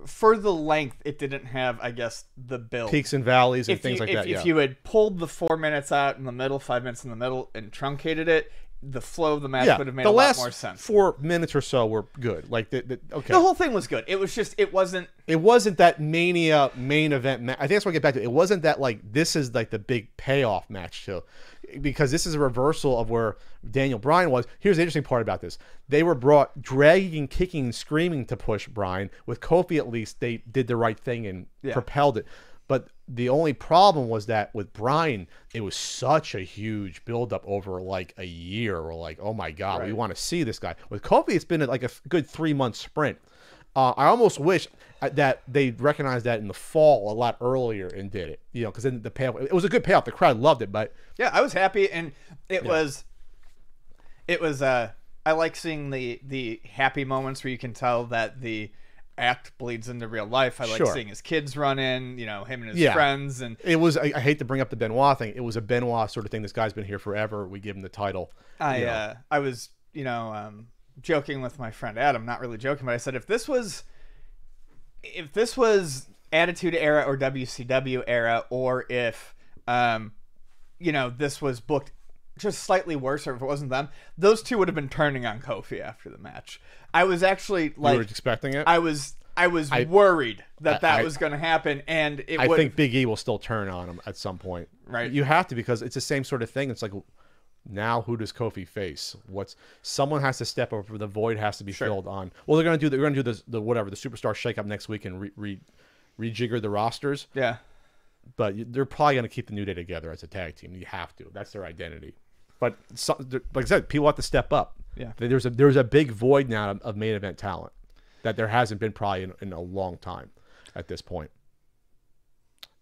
for the length, it didn't have, I guess, the build. Peaks and valleys and things like that. If you had pulled the 4 minutes out in the middle, 5 minutes in the middle, and truncated it, the flow of the match would have made a lot more sense. The last 4 minutes or so were good. Like the whole thing was good. It was just it wasn't that Mania main event. I think that's what I get back to. It wasn't that like this is like the big payoff match too, because this is a reversal of where Daniel Bryan was. Here's the interesting part about this: they were brought dragging, kicking, and screaming to push Bryan. With Kofi, at least they did the right thing and propelled it. But the only problem was that with Bryan, it was such a huge buildup over like a year. We're like, oh my God, we want to see this guy. With Kofi, it's been like a good 3-month sprint. I almost wish that they recognized that in the fall a lot earlier and did it, because then the payoff, it was a good payoff. The crowd loved it, but yeah, I was happy. And it was, I like seeing the happy moments where you can tell that the act bleeds into real life. I like seeing his kids run in, him and his friends. And it was, I hate to bring up the Benoit thing. It was a Benoit sort of thing. This guy's been here forever. We give him the title. I was, joking with my friend Adam, not really joking, but I said, if this was Attitude Era or WCW era, or if, this was booked just slightly worse, or if it wasn't them, those two would have been turning on Kofi after the match. I was actually like, you were expecting it. I was worried that was going to happen, and I think Big E will still turn on him at some point. Right, you have to, because it's the same sort of thing. It's like, now who does Kofi face? Someone has to step over. The void has to be filled on. Well, they're going to do the superstar shakeup next week and rejigger the rosters. Yeah, but they're probably going to keep the New Day together as a tag team. You have to. That's their identity. But like I said, people have to step up. Yeah, there's a big void now of main event talent that there hasn't been probably in a long time at this point.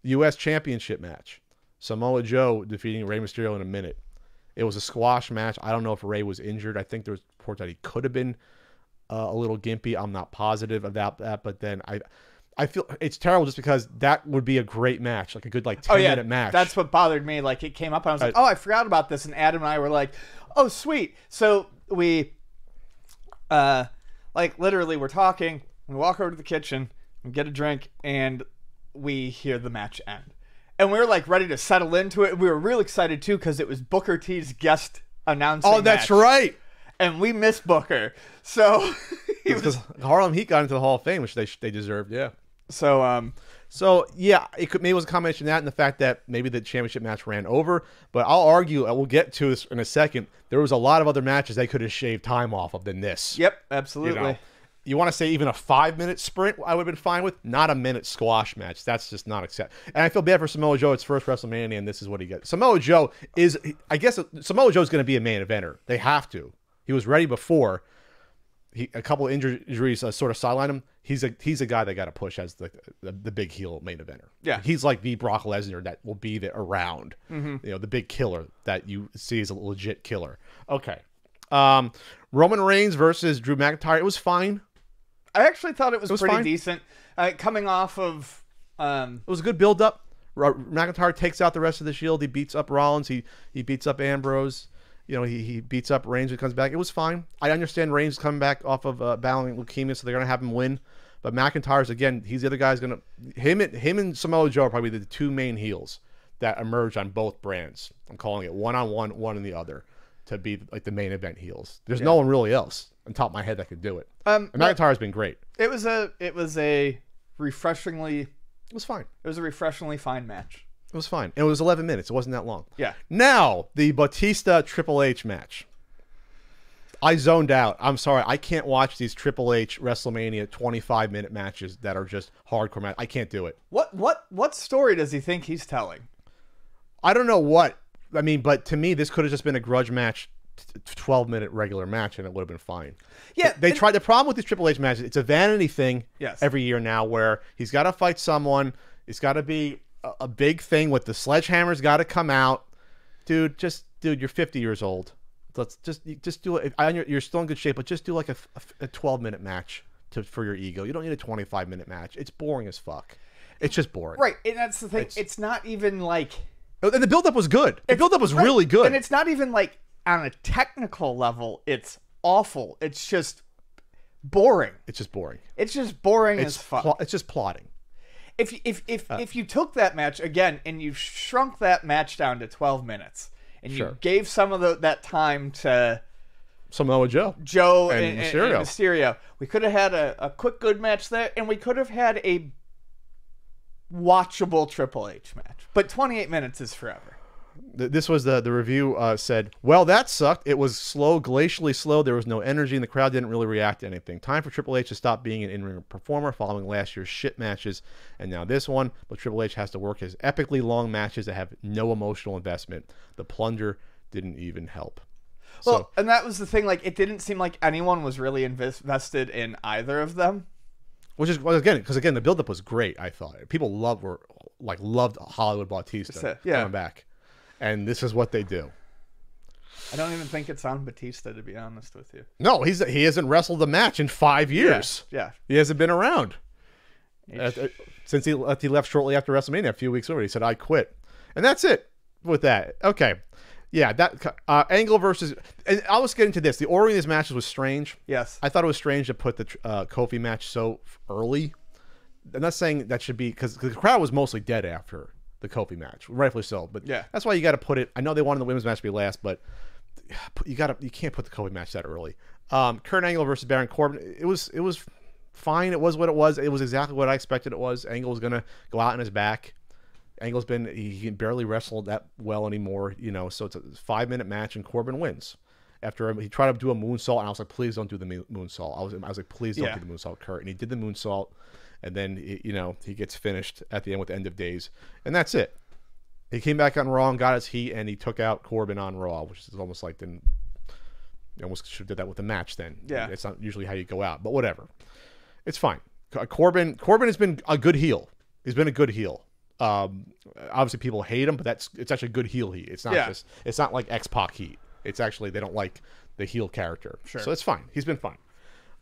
U.S. Championship match: Samoa Joe defeating Rey Mysterio in a minute. It was a squash match. I don't know if Rey was injured. I think there was reports that he could have been a little gimpy. I'm not positive about that, but then I feel it's terrible just because that would be a great match, like a good 10-minute match. That's what bothered me. Like, it came up and I was like, oh, I forgot about this. And Adam and I were like, oh, sweet. So we, literally we're talking. We walk over to the kitchen, we get a drink, and we hear the match end. And we were like ready to settle into it. We were real excited too because it was Booker T's guest announcing. Oh, that's right. And we miss Booker, so because Harlem Heat got into the Hall of Fame, which they deserved. Yeah. So yeah, maybe it was a combination of that and the fact that maybe the championship match ran over. But I'll argue, we'll get to this in a second, there was a lot of other matches they could have shaved time off of than this. Yep, absolutely. You want to say even a 5-minute sprint I would have been fine with, not a minute squash match. That's just not acceptable. And I feel bad for Samoa Joe. It's first WrestleMania, and this is what he gets. Samoa Joe is, I guess, Samoa Joe's going to be a main eventer. They have to. He was ready before. A couple of injuries sort of sidelined him. He's a guy they got to push as the big heel main eventer. Yeah, he's like the Brock Lesnar that will be around. Mm-hmm. The big killer that you see as a legit killer. Okay, Roman Reigns versus Drew McIntyre. It was fine. I actually thought it was pretty fine. Decent. Coming off of, it was a good build up. McIntyre takes out the rest of the Shield. He beats up Rollins. He beats up Ambrose. He beats up Reigns when he comes back. It was fine. I understand Reigns coming back off of battling leukemia, so they're going to have him win. But McIntyre's, again, he's the other guy's going to... Him and Samoa Joe are probably the two main heels that emerge on both brands. I'm calling it one-on-one, one and the other, to be like the main event heels. There's no one really else on top of my head that could do it. And McIntyre's been great. It was a refreshingly... It was fine. It was a refreshingly fine match. It was fine. And it was 11 minutes. It wasn't that long. Yeah. Now, the Batista Triple H match. I zoned out. I'm sorry. I can't watch these Triple H WrestleMania 25-minute matches that are just hardcore match. I can't do it. What story does he think he's telling? I don't know what. I mean, but to me, this could have just been a grudge match, 12-minute regular match, and it would have been fine. Yeah. They tried. The problem with these Triple H matches, it's a vanity thing every year now where he's got to fight someone. It's got to be a big thing with the sledgehammer's got to come out. Dude, you're 50 years old. Let's just do it. You're still in good shape, but just do like a 12-minute match for your ego. You don't need a 25-minute match. It's boring as fuck. It's just boring. Right, and that's the thing. It's not even like... And the build-up was good. The build-up was really good. And it's not even like on a technical level, it's awful. It's just boring. It's just boring. It's just boring as fuck. It's just plotting. If you took that match again and you shrunk that match down to 12 minutes and you gave some of that time to Samoa Joe and Mysterio, we could have had a quick good match there, and we could have had a watchable Triple H match. But 28 minutes is forever. This was the review said, well, that sucked. It was slow, glacially slow. There was no energy, and the crowd didn't really react to anything. Time for Triple H to stop being an in-ring performer following last year's shit matches, and now this one. But Triple H has to work his epically long matches that have no emotional investment. The plunger didn't even help. Well, and that was the thing. Like, it didn't seem like anyone was really invested in either of them. Which is, because the build-up was great, I thought. People loved Hollywood Bautista coming back. And this is what they do. I don't even think it's on Batista, to be honest with you. No, he hasn't wrestled a match in 5 years. Yeah. He hasn't been around. Since he left shortly after WrestleMania, a few weeks over, he said, I quit. And that's it with that. Okay. Yeah, that Angle versus... And I was getting to this. The ordering of these matches was strange. Yes. I thought it was strange to put the Kofi match so early. I'm not saying that should be... Because the crowd was mostly dead after the Kofi match, rightfully so. But that's why you got to put it. I know they wanted the women's match to be last, but you can't put the Kofi match that early. Kurt Angle versus Baron Corbin. It was fine. It was what it was. It was exactly what I expected it was. Angle was gonna go out on his back. Angle's he can barely wrestle that well anymore, So it's a 5-minute match, and Corbin wins. After he tried to do a moonsault, and I was like, please don't do the moonsault. I was like, please don't do the moonsault, Kurt. And he did the moonsault. And then, he gets finished at the end with End of Days. And that's it. He came back on Raw and got his heat, and he took out Corbin on Raw, which is almost like you almost should have did that with the match then. Yeah. It's not usually how you go out, but whatever. It's fine. Corbin has been a good heel. He's been a good heel. Obviously, people hate him, but it's actually good heel heat. It's not it's not like X-Pac heat. It's actually, they don't like the heel character. Sure. So it's fine. He's been fine.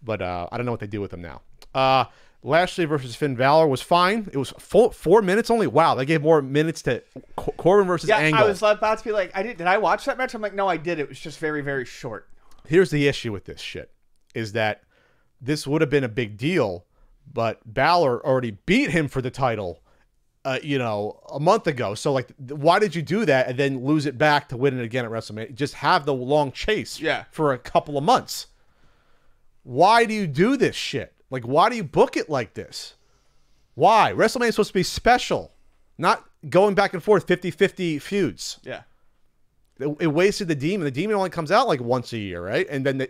But I don't know what they do with him now. Lashley versus Finn Balor was fine. It was 4 minutes only. Wow, they gave more minutes to Corbin versus Angle. I was about to be like, did I watch that match? I'm like, no, I did. It was just very, very short. Here's the issue with this shit, is that this would have been a big deal, but Balor already beat him for the title, a month ago. So, like, why did you do that and then lose it back to win it again at WrestleMania? Just have the long chase for a couple of months. Why do you do this shit? Like, why do you book it like this? Why? WrestleMania is supposed to be special, not going back and forth 50-50 feuds. Yeah. It wasted the Demon. The Demon only comes out like once a year, right? And then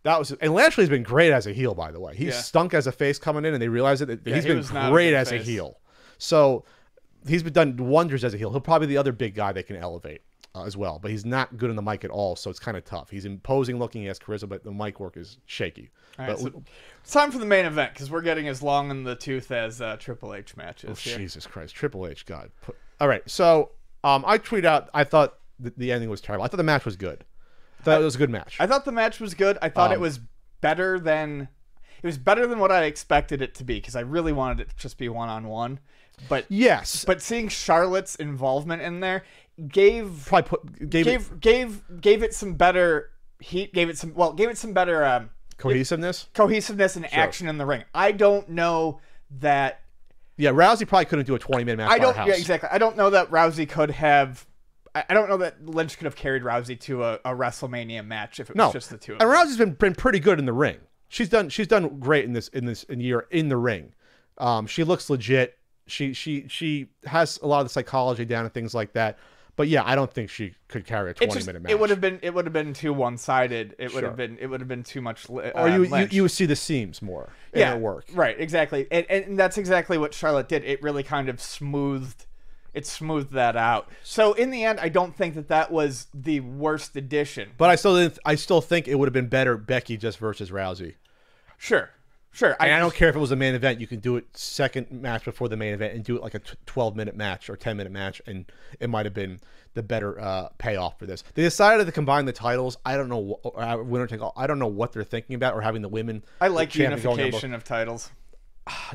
and Lashley's been great as a heel, by the way. He stunk as a face coming in, and they realized that he's been great as a heel. So he's been done wonders as a heel. He'll probably be the other big guy they can elevate as well, but he's not good on the mic at all, so it's kind of tough. He's imposing looking, he has charisma, but the mic work is shaky. All right, so it's time for the main event, because we're getting as long in the tooth as Triple H matches. Oh, Jesus Christ. Triple H, God. All right, so I tweet out, I thought the ending was terrible. I thought the match was good. I thought it was a good match. I thought the match was good. I thought it was better than what I expected it to be, because I really wanted it to just be one-on-one. But yes, but seeing Charlotte's involvement in there gave it some better heat. Gave it some better Cohesiveness. and action in the ring. I don't know that. Yeah, Rousey probably couldn't do a 20-minute match. Yeah, exactly. I don't know that Rousey could have. I don't know that Lynch could have carried Rousey to a WrestleMania match if it was just the two of them. And Rousey's been pretty good in the ring. She's done great in this year in the ring. She looks legit. She has a lot of the psychology down and things like that. But yeah, I don't think she could carry a 20-minute match. It would have been too one-sided. It would have been too much. Or you would see the seams more. Yeah, it work. Right, exactly, and that's exactly what Charlotte did. It really kind of smoothed that out. So in the end, I don't think that was the worst addition. But I still think it would have been better Becky just versus Rousey. Sure. I don't care if it was a main event. You can do it second match before the main event and do it like a 12-minute match or 10-minute match, and it might have been the better payoff for this. They decided to combine the titles. I don't know, winner take all. I don't know what they're thinking about, or having the women. I like unification of titles.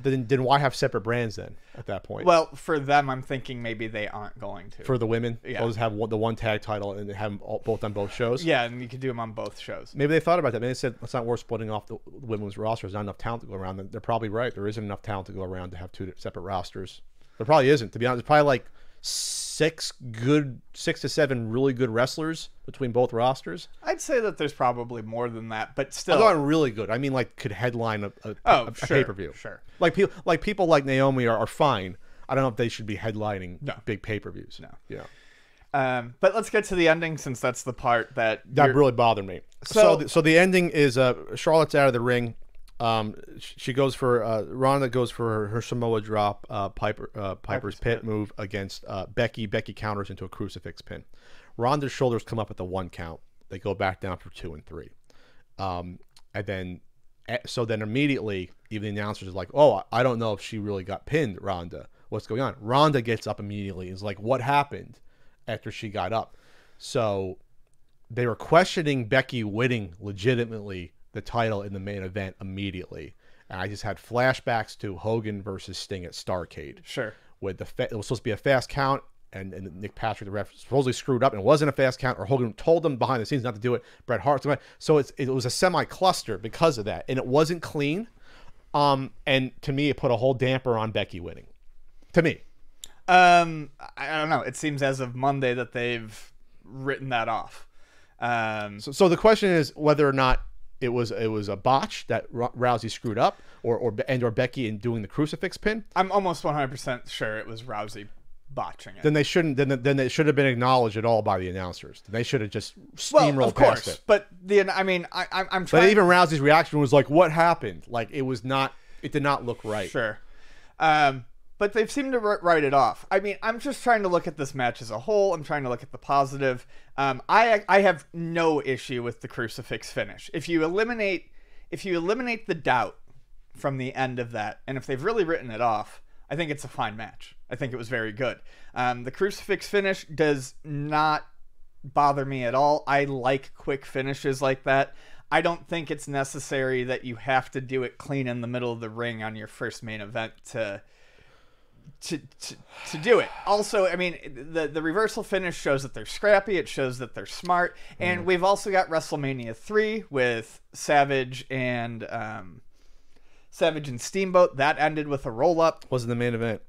Then why have separate brands then at that point? Well, for them, I'm thinking maybe they aren't going to. For the women, yeah. They'll just have the one tag title and have them both on both shows. Yeah, and you could do them on both shows. Maybe they thought about that. Maybe they said it's not worth splitting off the women's roster. There's not enough talent to go around. They're probably right. There isn't enough talent to go around to have two separate rosters. There probably isn't. To be honest, there's probably like 6 to 7 really good wrestlers between both rosters. I'd say that there's probably more than that, but still. I'm not really good. I mean, like, could headline a pay-per-view. Sure. Like people like Naomi are fine. I don't know if they should be headlining big pay-per-views. No. Yeah. But let's get to the ending, since that's the part that really bothered me. So the ending is Charlotte's out of the ring. She goes for Ronda goes for her Samoa drop, Piper's pit move against Becky. Becky counters into a crucifix pin. Ronda's shoulders come up at the 1 count. They go back down for 2 and 3. And then immediately, even the announcers is like, "Oh, I don't know if she really got pinned, Ronda. What's going on?" Ronda gets up immediately and is like, "What happened?" after she got up. So they were questioning Becky winning legitimately the title in the main event immediately, and I just had flashbacks to Hogan versus Sting at Starrcade. Sure. With it was supposed to be a fast count, and Nick Patrick, the ref, supposedly screwed up, and it wasn't a fast count, or Hogan told them behind the scenes not to do it. Bret Hart, so it was a semi-cluster because of that, and it wasn't clean. And to me, it put a whole damper on Becky winning. To me, I don't know. It seems as of Monday that they've written that off. So the question is whether or not it was a botch that Rousey screwed up, or Becky in doing the crucifix pin. I'm almost 100% sure it was Rousey botching it. Then they shouldn't. Then it should have been acknowledged at all by the announcers. They should have just steamrolled past it. But I'm trying. But even Rousey's reaction was like, "What happened?" Like it was not. It did not look right. Sure. But they've seemed to write it off. I mean, I'm just trying to look at this match as a whole. I'm trying to look at the positive. I have no issue with the crucifix finish. If you eliminate the doubt from the end of that, and if they've really written it off, I think it's a fine match. I think it was very good. The crucifix finish does not bother me at all. I like quick finishes like that. I don't think it's necessary that you have to do it clean in the middle of the ring on your first main event to do it. Also, I mean, the reversal finish shows that they're scrappy. It shows that they're smart. And we've also got WrestleMania 3 with Savage and Steamboat. That ended with a roll-up. Wasn't the main event.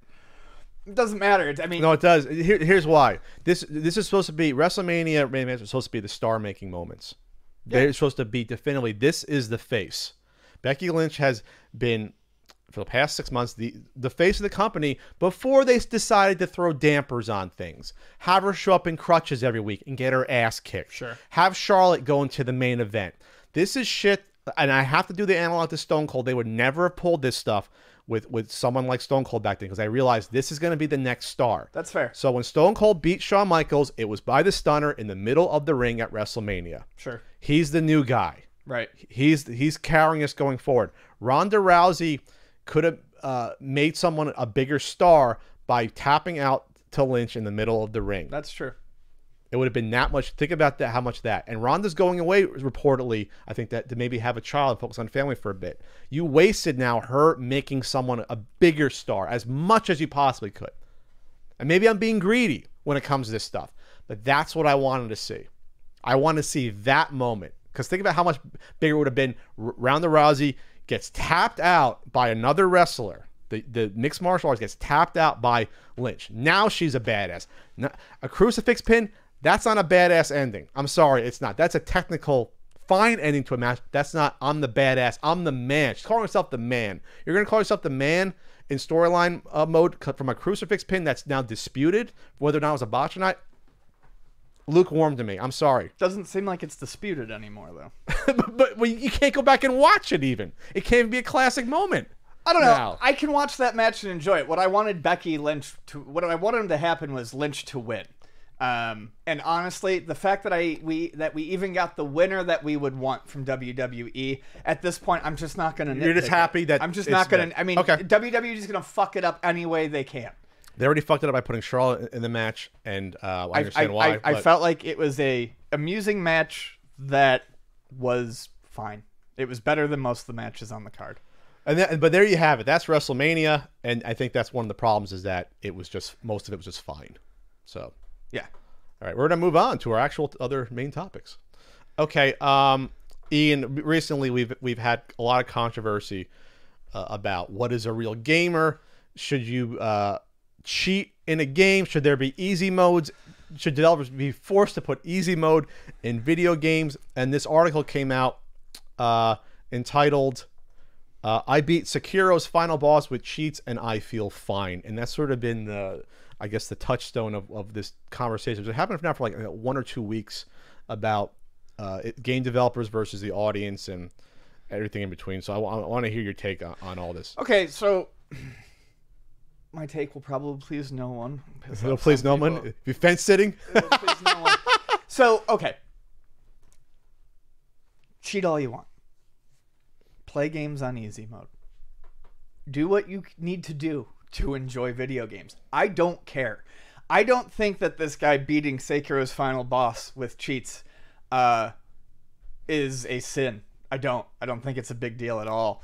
It doesn't matter. I mean, no, it does. Here's why. This is supposed to be WrestleMania main events are supposed to be the star-making moments. Yeah. They're supposed to be definitively, this is the face. Becky Lynch has been, for the past 6 months, the face of the company before they decided to throw dampers on things. Have her show up in crutches every week and get her ass kicked. Sure. Have Charlotte go into the main event. This is shit, and I have to do the analog to Stone Cold. They would never have pulled this stuff with someone like Stone Cold back then, because I realized this is going to be the next star. That's fair. So when Stone Cold beat Shawn Michaels, it was by the stunner in the middle of the ring at WrestleMania. Sure. He's the new guy. Right. He's carrying us going forward. Ronda Rousey could have made someone a bigger star by tapping out to Lynch in the middle of the ring. That's true. It would have been that much. Think about that. How much that. And Ronda's going away reportedly. I think that to maybe have a child and focus on family for a bit. You wasted now her making someone a bigger star as much as you possibly could. And maybe I'm being greedy when it comes to this stuff, but that's what I wanted to see. I want to see that moment. Because think about how much bigger it would have been. Ronda Rousey gets tapped out by another wrestler. The mixed martial arts gets tapped out by Lynch. Now she's a badass. A crucifix pin, that's not a badass ending. I'm sorry, it's not. That's a technical fine ending to a match. That's not, I'm the badass. I'm the man. She's calling herself the man. You're going to call yourself the man in storyline mode from a crucifix pin that's now disputed, whether or not it was a botch or not? Lukewarm to me. I'm sorry. Doesn't seem like it's disputed anymore, though. but you can't go back and watch it even. It can't even be a classic moment. I don't know. I can watch that match and enjoy it. What I wanted what I wanted him to happen was Lynch to win. And honestly, the fact that we even got the winner that we would want from WWE at this point, I'm just not going to. You're just happy that I'm just not going to. I mean, okay. WWE is going to fuck it up any way they can. They already fucked it up by putting Charlotte in the match, and I understand why. I felt like it was a amusing match that was fine. It was better than most of the matches on the card. But there you have it. That's WrestleMania, and I think that's one of the problems is that most of it was just fine. So yeah. All right, we're gonna move on to our actual other main topics. Okay, Ian. Recently, we've had a lot of controversy about what is a real gamer. Should you cheat in a game? Should there be easy modes? Should developers be forced to put easy mode in video games? And this article came out entitled I beat Sekiro's final boss with cheats and I feel fine. And that's sort of been the touchstone of this conversation. It's happened now for like 1 or 2 weeks about game developers versus the audience and everything in between. So I want to hear your take on all this. Okay, so my take will probably please no one. It'll please no one? If you're fence sitting? It'll please no one. So, okay. Cheat all you want. Play games on easy mode. Do what you need to do to enjoy video games. I don't care. I don't think that this guy beating Sekiro's final boss with cheats is a sin. I don't think it's a big deal at all.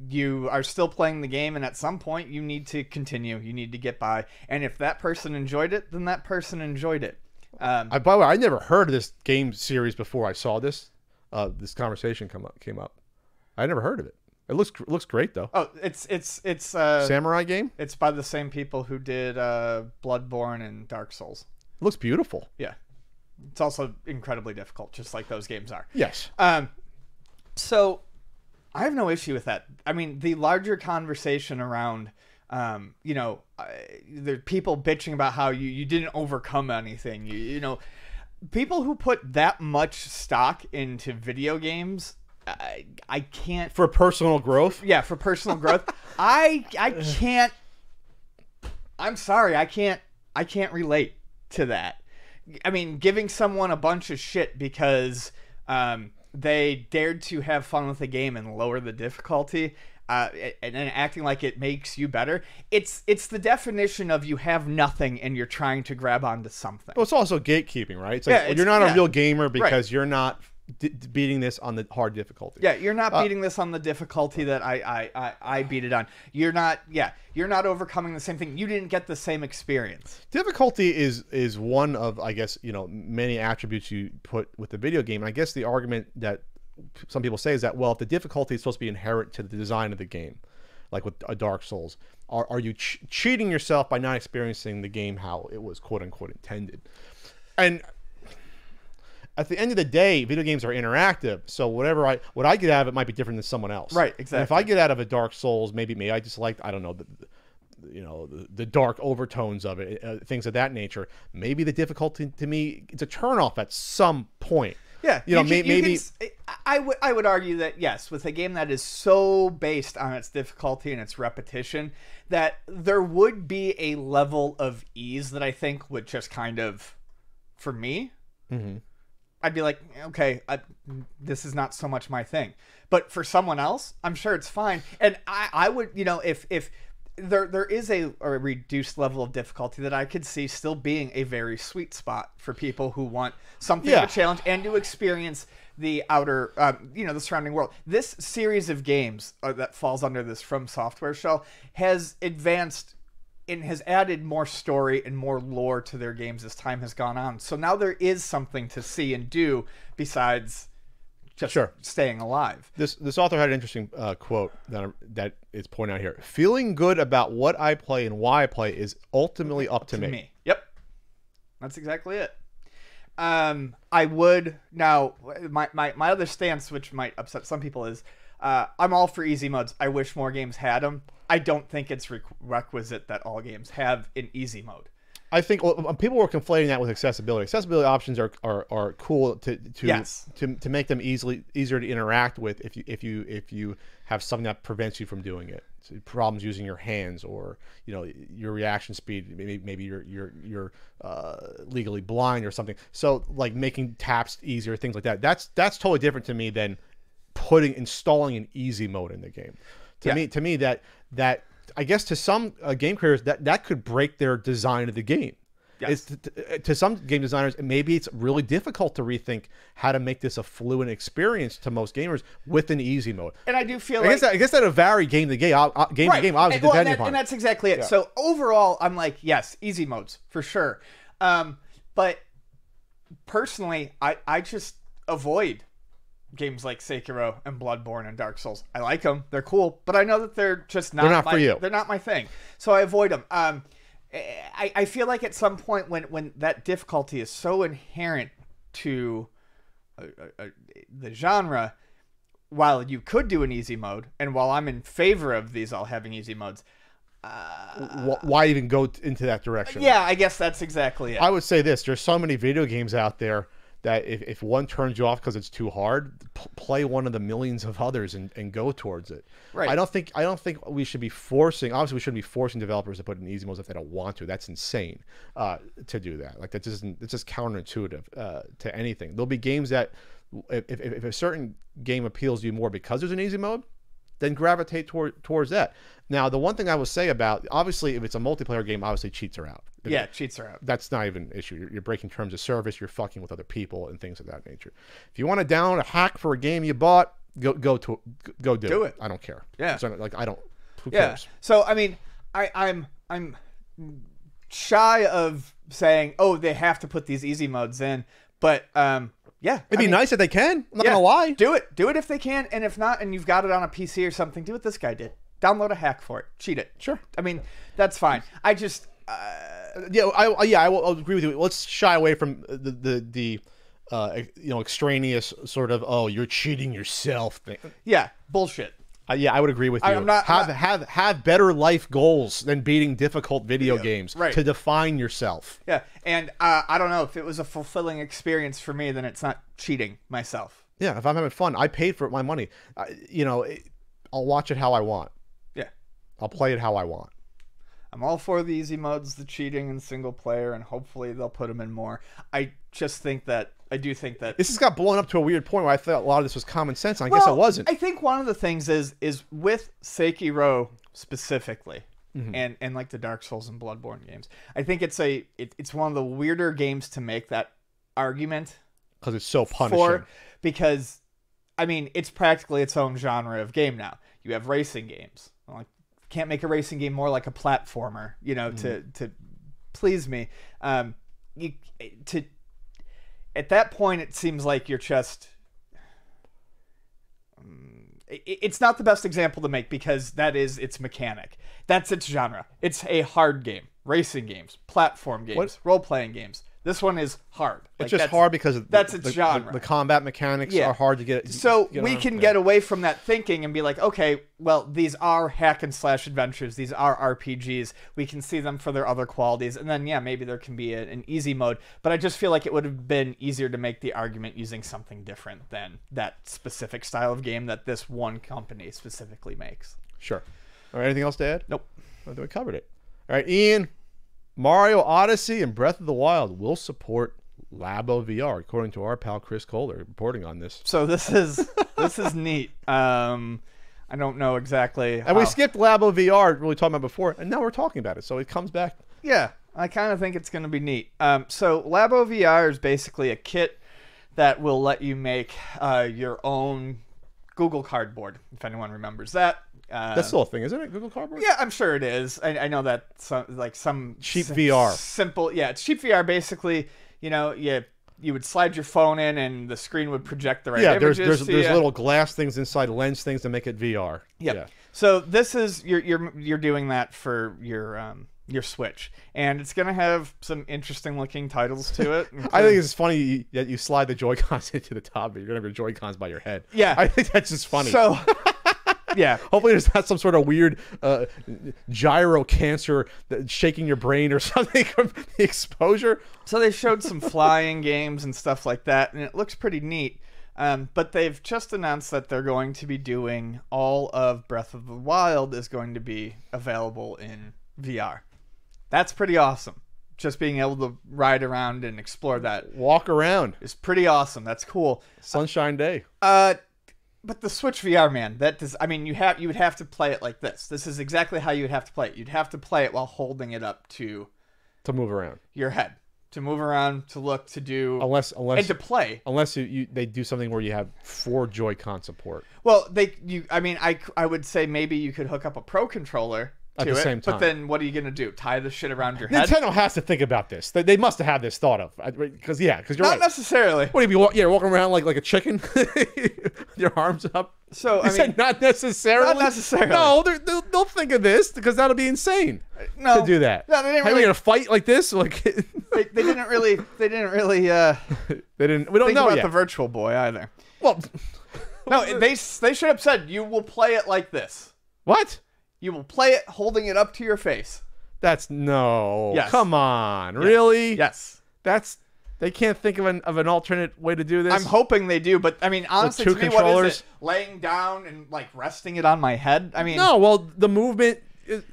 You are still playing the game, and at some point you need to continue. You need to get by. And if that person enjoyed it, then that person enjoyed it. By the way, I never heard of this game series before I saw this. This conversation came up. I never heard of it. It looks great though. Oh, it's samurai game. It's by the same people who did Bloodborne and Dark Souls. It looks beautiful. Yeah, it's also incredibly difficult, just like those games are. Yes. So I have no issue with that. I mean, the larger conversation around, the people bitching about how you didn't overcome anything. You know, people who put that much stock into video games. I can't for personal growth. Yeah, for personal growth. I can't. I'm sorry, I can't relate to that. I mean, giving someone a bunch of shit because they dared to have fun with the game and lower the difficulty, and acting like it makes you better. It's the definition of you have nothing and you're trying to grab onto something. Well, it's also gatekeeping, right? It's like you're not a real gamer because you're not beating this on the hard difficulty. Yeah, you're not beating this on the difficulty that I beat it on. You're not overcoming the same thing. You didn't get the same experience. Difficulty is one of, I guess, many attributes you put with the video game. And I guess the argument that some people say is that, well, if the difficulty is supposed to be inherent to the design of the game, like with a Dark Souls, are you cheating yourself by not experiencing the game how it was quote unquote intended? And at the end of the day, video games are interactive, so what I get out of it might be different than someone else. Right, exactly. And if I get out of a Dark Souls, maybe I just liked, I don't know, the dark overtones of it, things of that nature. Maybe the difficulty to me, it's a turnoff at some point. Yeah, maybe I would argue that yes, with a game that is so based on its difficulty and its repetition, that there would be a level of ease that I think would just kind of, for me. Mm-hmm. I'd be like, okay, this is not so much my thing. But for someone else, I'm sure it's fine. And I would, if there is a reduced level of difficulty that I could see still being a very sweet spot for people who want something of a challenge and to experience the outer, the surrounding world. This series of games that falls under this From Software shell has advanced and has added more story and more lore to their games as time has gone on. So now there is something to see and do besides just staying alive. This author had an interesting quote that is pointed out here. Feeling good about what I play and why I play is ultimately up to me. Yep. That's exactly it. I would now my other stance, which might upset some people, is I'm all for easy modes. I wish more games had them. I don't think it's requisite that all games have an easy mode. I think people were conflating that with accessibility. Accessibility options are cool to make them easier to interact with if you have something that prevents you from doing it. So problems using your hands, or your reaction speed. Maybe you're legally blind or something. So like making taps easier, things like that. That's totally different to me than installing an easy mode in the game. To me that I guess to some game creators that could break their design of the game. Yes. To some game designers, maybe it's really difficult to rethink how to make this a fluent experience to most gamers with an easy mode. And I do feel I guess that'll vary game to game, obviously, depending upon. And that's exactly it. Yeah. So overall, I'm like, yes, easy modes for sure. But personally, I just avoid games like Sekiro and Bloodborne and Dark Souls. I like them; they're cool, but I know that they're just not for you. They're not my thing, so I avoid them. I feel like at some point when that difficulty is so inherent to the genre, while you could do an easy mode, and while I'm in favor of these all having easy modes, why even go into that direction? Yeah, I guess that's exactly it. I would say this: there's so many video games out there that if one turns you off because it's too hard, play one of the millions of others and go towards it. Right. I don't think we should be forcing. Obviously, we shouldn't be forcing developers to put in easy modes if they don't want to. That's insane to do that. Like it's just counterintuitive to anything. There'll be games that if a certain game appeals to you more because there's an easy mode, then gravitate towards that. Now, the one thing I will say about, obviously, if it's a multiplayer game, obviously cheats are out. Yeah, cheats are out. That's not even an issue. You're breaking terms of service. You're fucking with other people and things of that nature. If you want to download a hack for a game you bought, go do it. I don't care. Yeah. So, like, I don't. Who cares? So I mean, I'm shy of saying, oh, they have to put these easy modes in, but yeah, it'd be nice if they can. I'm not gonna lie. Do it if they can, and if not, and you've got it on a PC or something, do what this guy did. Download a hack for it. Cheat it. Sure. I mean, that's fine. I just I will agree with you. Let's shy away from the extraneous sort of, oh, you're cheating yourself thing. Yeah, bullshit. I would agree with you. Have better life goals than beating difficult video games to define yourself. Yeah, and I don't know if it was a fulfilling experience for me, then it's not cheating myself. Yeah, if I'm having fun, I paid for my money. I'll watch it how I want. Yeah, I'll play it how I want. I'm all for the easy modes, the cheating and single player, and hopefully they'll put them in more. I do think that this has got blown up to a weird point where I thought a lot of this was common sense, and I guess it wasn't. I think one of the things is with Sekiro specifically, and like the Dark Souls and Bloodborne games, I think it's one of the weirder games to make that argument because it's so punishing. Because I mean, it's practically its own genre of game now. You have racing games. Like, can't make a racing game more like a platformer, to please me. At that point, it seems like you're just. It's not the best example to make because that is its mechanic. That's its genre. It's a hard game. Racing games, platform games, role-playing games. This one is hard. It's just hard because that's its genre. The combat mechanics are hard to get. So we can get away from that thinking and be like, okay, well, these are hack and slash adventures. These are RPGs. We can see them for their other qualities. And then, maybe there can be an easy mode. But I just feel like it would have been easier to make the argument using something different than that specific style of game that this one company specifically makes. Sure. All right, anything else to add? Nope. I think we covered it. All right, Ian. Mario Odyssey and Breath of the Wild will support Labo VR, according to our pal Chris Kohler reporting on this. So this is neat. I don't know exactly how. And we skipped Labo VR, really talking about before, and now we're talking about it. So it comes back. Yeah, I kind of think it's going to be neat. So Labo VR is basically a kit that will let you make your own Google Cardboard, if anyone remembers that. That's still a thing, isn't it? Google Cardboard. Yeah, I'm sure it is. I know that some Cheap VR. Simple. Yeah, it's cheap VR. Basically, you would slide your phone in and the screen would project the right images. There's little glass things inside, lens things to make it VR. Yep. Yeah. So this is you're doing that for your Switch, and it's gonna have some interesting looking titles to it. I think it's funny that you slide the Joy-Cons into the top, but you're gonna have your Joy-Cons by your head. Yeah, I think that's just funny. So. Yeah. Hopefully there's not some sort of weird gyro cancer shaking your brain or something from the exposure. So they showed some flying games and stuff like that, and it looks pretty neat. But they've just announced that they're going to be doing all of Breath of the Wild is going to be available in VR. That's pretty awesome. Just being able to ride around and explore that. Walk around. Is pretty awesome. That's cool. Sunshine day. But the Switch VR, man, you would have to play it like this. This is exactly how you would have to play it. You'd have to play it while holding it up to move around. Your head. To move around, to look, to do unless and to play. Unless they do something where you have 4 Joy-Con support. Well, I would say maybe you could hook up a Pro controller at the same time. But then what are you going to do? Tie the shit around your head? Nintendo has to think about this. They must have had this thought of. Because you're right. Not necessarily. What do you be walking around like a chicken? Your arms up? So, said not necessarily? Not necessarily. No, they'll think of this because that'll be insane to do that. No, they didn't really. Are we going to fight like this? Like they didn't really we don't think know about yet. the Virtual Boy either. Well, no, they should have said you will play it like this. What? You will play it holding it up to your face. That's no. Yes. Come on, really? Yes. They can't think of an alternate way to do this. I'm hoping they do, but I mean, honestly, to me, what is it? Laying down and like resting it on my head? I mean, no. Well, the movement is,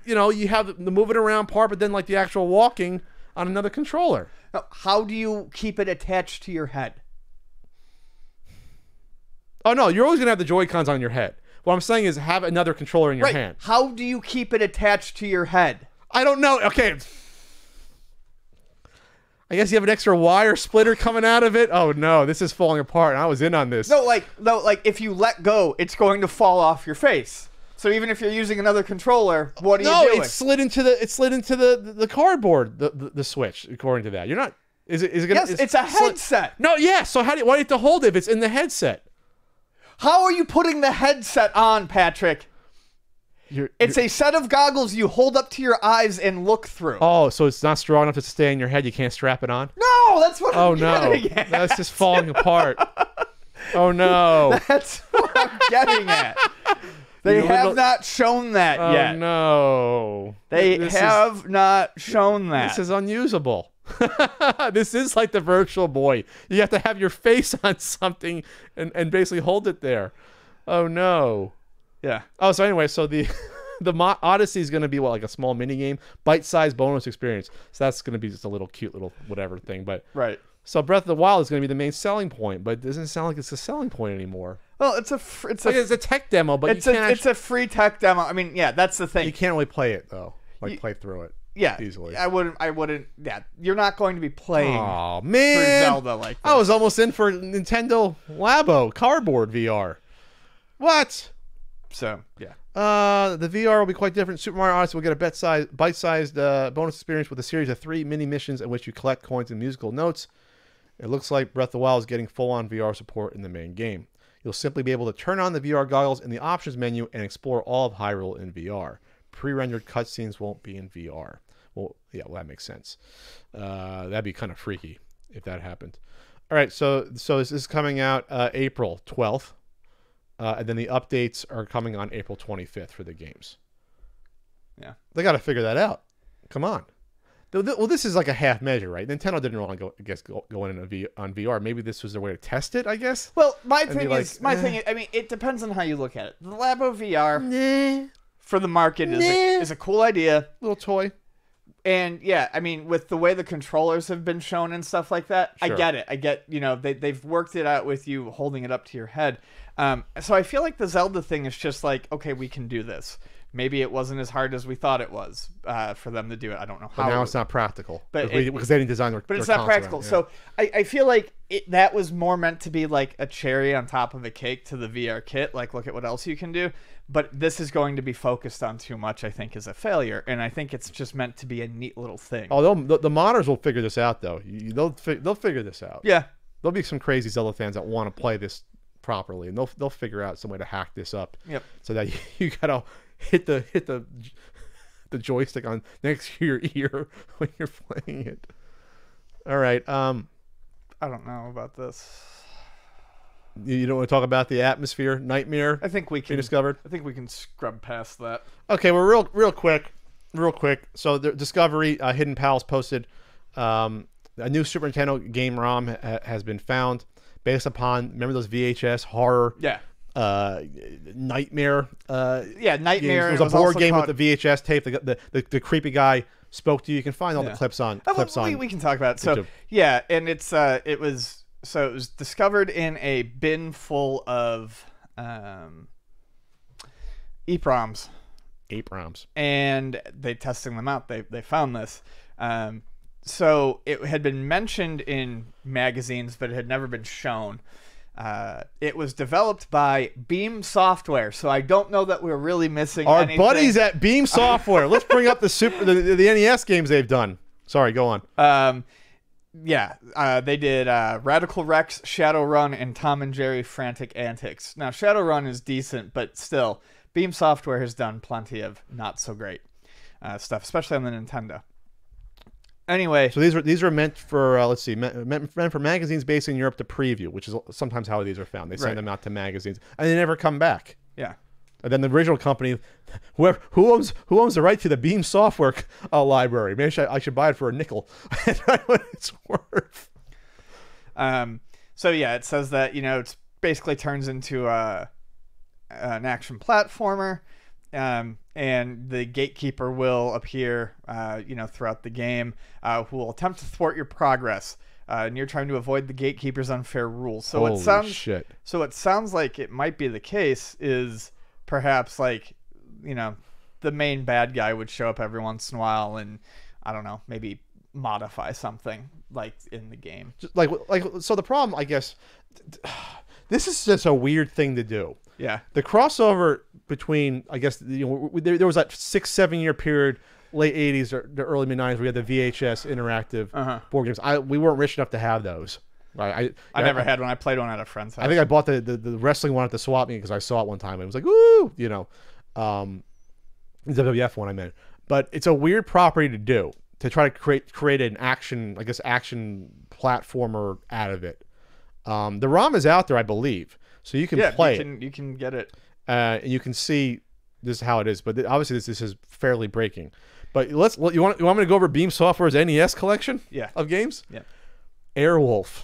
you have the moving around part, but then like the actual walking on another controller. Now, how do you keep it attached to your head? Oh no, you're always gonna have the Joy-Cons on your head. What I'm saying is have another controller in your hand. How do you keep it attached to your head? I don't know. Okay. I guess you have an extra wire splitter coming out of it. Oh no, this is falling apart. I was in on this. No, like if you let go, it's going to fall off your face. So even if you're using another controller, what are you doing? No, it slid into the cardboard. The Switch, according to that. You're not. Is it gonna? Yes, it's a headset. No, yeah. So why do you have to hold it if it's in the headset? How are you putting the headset on, Patrick? It's a set of goggles you hold up to your eyes and look through. Oh, so it's not strong enough to stay in your head. You can't strap it on? No, that's what I'm getting at. That's just falling apart. Oh, no. That's what I'm getting at. They have not shown that yet. Oh, no. They have not shown that. This is unusable. This is like the Virtual Boy. You have to have your face on something and basically hold it there. Oh, no. Yeah. Oh, so anyway, so the Odyssey is going to be like a small mini game, bite-sized bonus experience. So that's going to be just a little cute little whatever thing. But right. So Breath of the Wild is going to be the main selling point, but it doesn't sound like it's a selling point anymore. Well, it's a tech demo, but it's a free tech demo. I mean, yeah, that's the thing. You can't really play it though, play through it. Yeah, easily. I wouldn't. Yeah, you're not going to be playing. Oh man, through Zelda like this. I was almost in for Nintendo Labo Cardboard VR. What? So yeah. The VR will be quite different. Super Mario Odyssey will get a bite-sized bonus experience with a series of 3 mini missions in which you collect coins and musical notes. It looks like Breath of the Wild is getting full-on VR support in the main game. You'll simply be able to turn on the VR goggles in the options menu and explore all of Hyrule in VR. Pre-rendered cutscenes won't be in VR. Well, that makes sense. That'd be kind of freaky if that happened. All right, so this is coming out April 12th. And then the updates are coming on April 25th for the games. Yeah. They got to figure that out. Come on. Well, this is like a half measure, right? Nintendo didn't want to go in on VR. Maybe this was their way to test it, I guess. Well, my thing is, I mean, it depends on how you look at it. The Labo VR for the market is a cool idea. Little toy. And yeah, I mean, with the way the controllers have been shown and stuff like that, sure. I get it. I get, they've worked it out with you holding it up to your head. So I feel like the Zelda thing is just like, okay, we can do this. maybe it wasn't as hard as we thought it was for them to do it. I don't know how. But now it's not practical. But because they didn't design their But it's their not console practical. around, So I feel like that was more meant to be like a cherry on top of a cake to the VR kit. Like, look at what else you can do. But this is going to be focused on too much, I think, is a failure. And I think it's just meant to be a neat little thing. Oh, the modders will figure this out, though. They'll figure this out. Yeah. There'll be some crazy Zelda fans that want to play this properly, and they'll figure out some way to hack this up. Yep. So that you gotta hit the joystick on next to your ear when you're playing it. All right. I don't know about this. You don't want to talk about the atmosphere nightmare? I think we can discovered. I think we can scrub past that. Okay, well, real quick. So the Discovery Hidden Pals posted a new Super Nintendo game ROM has been found based upon, remember those VHS horror? Yeah. Nightmare. Nightmare. Games. It was a board game with the VHS tape. The creepy guy spoke to you. You can find all the clips on. We can talk about it. So yeah, and it was discovered in a bin full of EEPROMs. EEPROMs. And they testing them out. They found this. So it had been mentioned in magazines, but it had never been shown. It was developed by Beam Software, so I don't know that we're really missing our anything. buddies at Beam Software. Let's bring up the NES games they've done. Sorry, go on. They did Radical Rex, Shadowrun, and Tom and Jerry Frantic Antics. Now, Shadowrun is decent, but still, Beam Software has done plenty of not so great stuff, especially on the Nintendo. Anyway, so these are meant for meant for magazines based in Europe to preview, which is sometimes how these are found. They send them out to magazines and they never come back. Yeah. And then the original company, who owns the right to the Beam Software library? Maybe I should buy it for a nickel. I don't know what it's worth. So yeah, it says that it basically turns into an action platformer. And the gatekeeper will appear, throughout the game, who will attempt to thwart your progress, and you're trying to avoid the gatekeeper's unfair rules. So Holy shit. So it sounds like it might be the case is perhaps the main bad guy would show up every once in a while, and I don't know, maybe modify something like in the game. Just so the problem, I guess, this is just a weird thing to do. Yeah. The crossover between, I guess, there was that 6-7 year period, late 80s or the early mid 90s, where we had the VHS interactive board games. We weren't rich enough to have those. I never had one. I played one at a friend's house. I think I bought the wrestling one at the swap meet because I saw it one time. And it was like, woo, the WWF one I meant. But it's a weird property to do, to try to create an action platformer out of it. The ROM is out there, I believe, so you can play it. You can get it. And you can see this is how it is, but obviously this is fairly breaking. But you want me to go over Beam Software's NES collection of games? Yeah. Airwolf.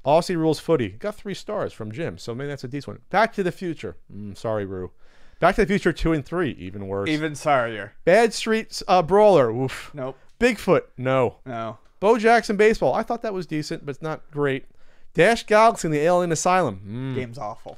Aussie Rules Footy. Got 3 stars from Jim, so maybe that's a decent one. Back to the Future. Sorry, Rue. Back to the Future 2 and 3, even worse. Even sorrier. Bad Street Brawler. Oof. Nope. Bigfoot. No. Bo Jackson Baseball. I thought that was decent, but it's not great. Dash Galaxy and the Alien Asylum. Game's awful.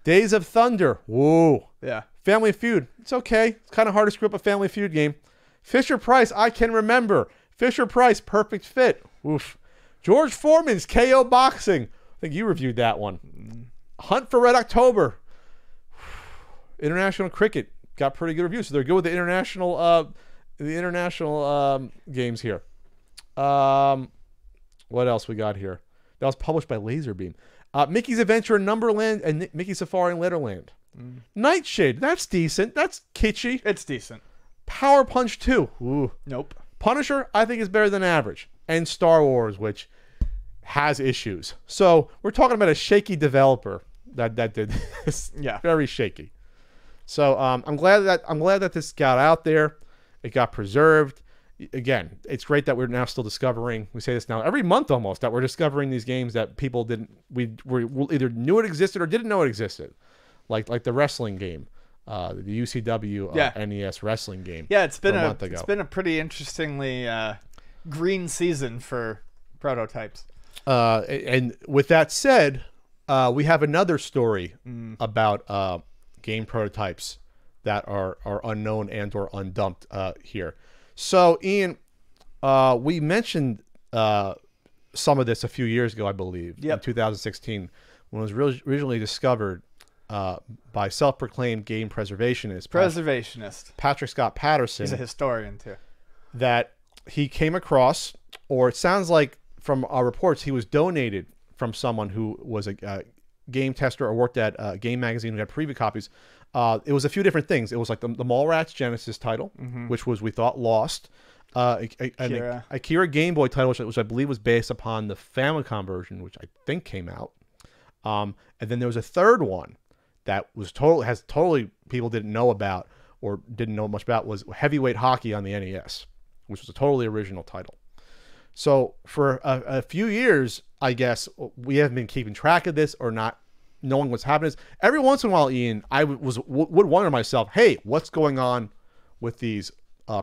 Days of Thunder. Whoa. Yeah. Family Feud. It's okay. It's kind of hard to screw up a Family Feud game. Fisher Price. I Can Remember. Fisher Price. Perfect Fit. Oof. George Foreman's KO Boxing. I think you reviewed that one. Hunt for Red October. International Cricket. Got pretty good reviews. So they're good with the international games here. What else we got here? That was published by Laserbeam. Mickey's Adventure in Numberland and Mickey's Safari in Letterland. Nightshade. That's decent. That's kitschy. It's decent. Power Punch 2. Ooh. Nope. Punisher, I think, is better than average. And Star Wars, which has issues. So we're talking about a shaky developer that did this. Yeah. Very shaky. So I'm glad that this got out there. It got preserved. Again, it's great that we're now still discovering. We say this now every month almost, that we're discovering these games that people we either knew it existed or didn't know it existed, like the wrestling game, the UCW NES wrestling game. Yeah, it's been a month ago. It's been a pretty interestingly green season for prototypes. And with that said, we have another story about game prototypes that are unknown and or undumped here. So, Ian, we mentioned some of this a few years ago, I believe, in 2016, when it was originally discovered by self-proclaimed game preservationist Patrick Scott Patterson. He's a historian too. That he came across, or it sounds like from our reports, he was donated from someone who was a game tester or worked at Game Magazine who had preview copies. It was a few different things. It was like the Mallrats Genesis title, which was, we thought, lost. Akira Game Boy title, which I believe was based upon the Famicom version, which I think came out. And then there was a third one that was totally people didn't know about or didn't know much about, was Heavyweight Hockey on the NES, which was a totally original title. So for a few years, I guess, we haven't been keeping track of this or not knowing what's happening. Every once in a while, Ian, I would wonder to myself, hey, what's going on with these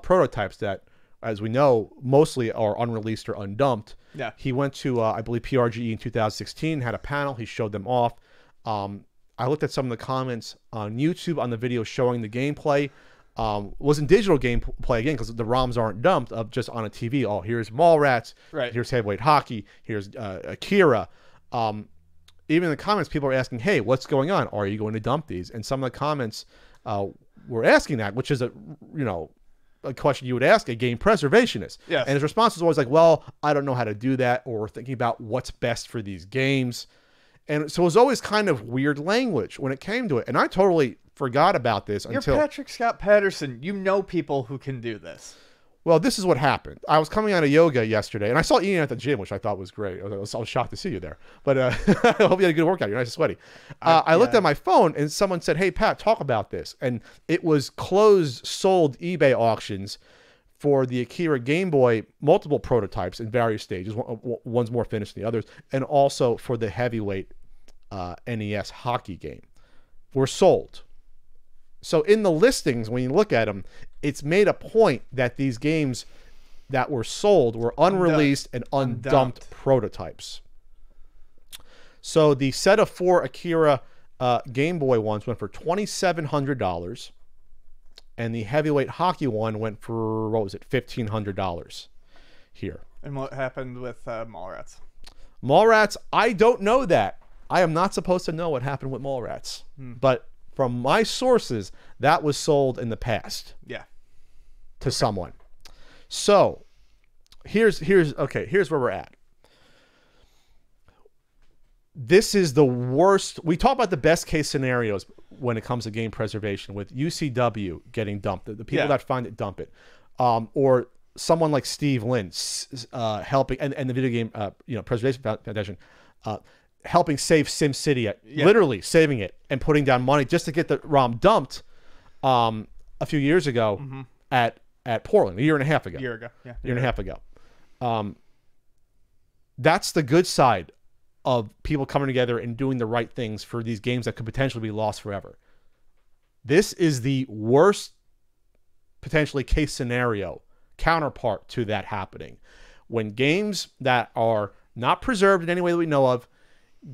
prototypes that, as we know, mostly are unreleased or undumped. Yeah. He went to, I believe, PRGE in 2016, had a panel. He showed them off. I looked at some of the comments on YouTube on the video showing the gameplay. Wasn't digital gameplay again because the ROMs aren't dumped, just on a TV. Oh, here's Mallrats. Right. Here's Heavyweight Hockey. Here's Akira. Even in the comments, people are asking, hey, what's going on? Are you going to dump these? And some of the comments were asking that, which is a question you would ask a game preservationist. Yes. And his response was always like, well, I don't know how to do that, or thinking about what's best for these games. And so it was always kind of weird language when it came to it. And I totally forgot about this until... You're Patrick Scott Patterson. You know people who can do this. Well, this is what happened. I was coming out of yoga yesterday, and I saw Ian at the gym, which I thought was great. I was shocked to see you there. But I hope you had a good workout. You're nice and sweaty. I looked at my phone, and someone said, hey, Pat, talk about this. And it was closed, sold eBay auctions for the Akira Game Boy, multiple prototypes in various stages. One's more finished than the others. And also for the Heavyweight NES hockey game were sold. So in the listings, when you look at them, it's made a point that these games that were sold were unreleased and undumped prototypes. So the set of 4 Akira Game Boy ones went for $2,700, and the Heavyweight Hockey one went for, what was it, $1,500 here. And what happened with Mallrats? Mallrats, I don't know that. I am not supposed to know what happened with Mallrats, but from my sources, that was sold in the past. Yeah. To someone. So here's where we're at. This is the worst. We talk about the best case scenarios when it comes to game preservation, with UCW getting dumped, the people that find it dump it, or someone like Steve Lynn helping, and the Video Game Preservation Foundation helping save SimCity, literally saving it and putting down money just to get the ROM dumped a few years ago at Portland, a year and a half ago. Year and a half ago. That's the good side of people coming together and doing the right things for these games that could potentially be lost forever. This is the worst potentially case scenario counterpart to that happening, when games that are not preserved in any way that we know of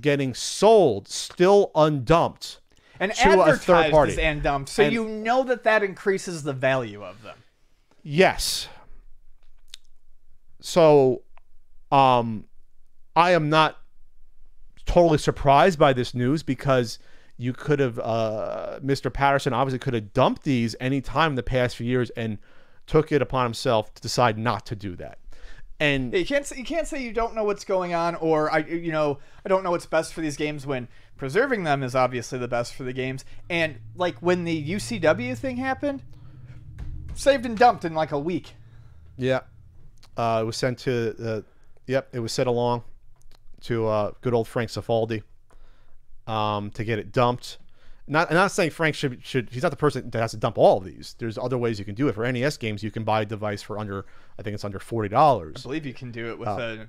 getting sold still undumped and to a third party as undumped, so you know that increases the value of them. Yes. So I am not totally surprised by this news, because you could have Mr. Patterson obviously could have dumped these any time in the past few years and took it upon himself to decide not to do that. And you can't say you don't know what's going on, or I don't know what's best for these games, when preserving them is obviously the best for the games. And like when the UCW thing happened, saved and dumped in like a week. Yeah, it was sent to it was sent along to good old Frank Cifaldi to get it dumped. I'm not saying Frank should. He's not the person that has to dump all of these. There's other ways you can do it. For NES games, you can buy a device for under, I think it's under $40. I believe you can do it with I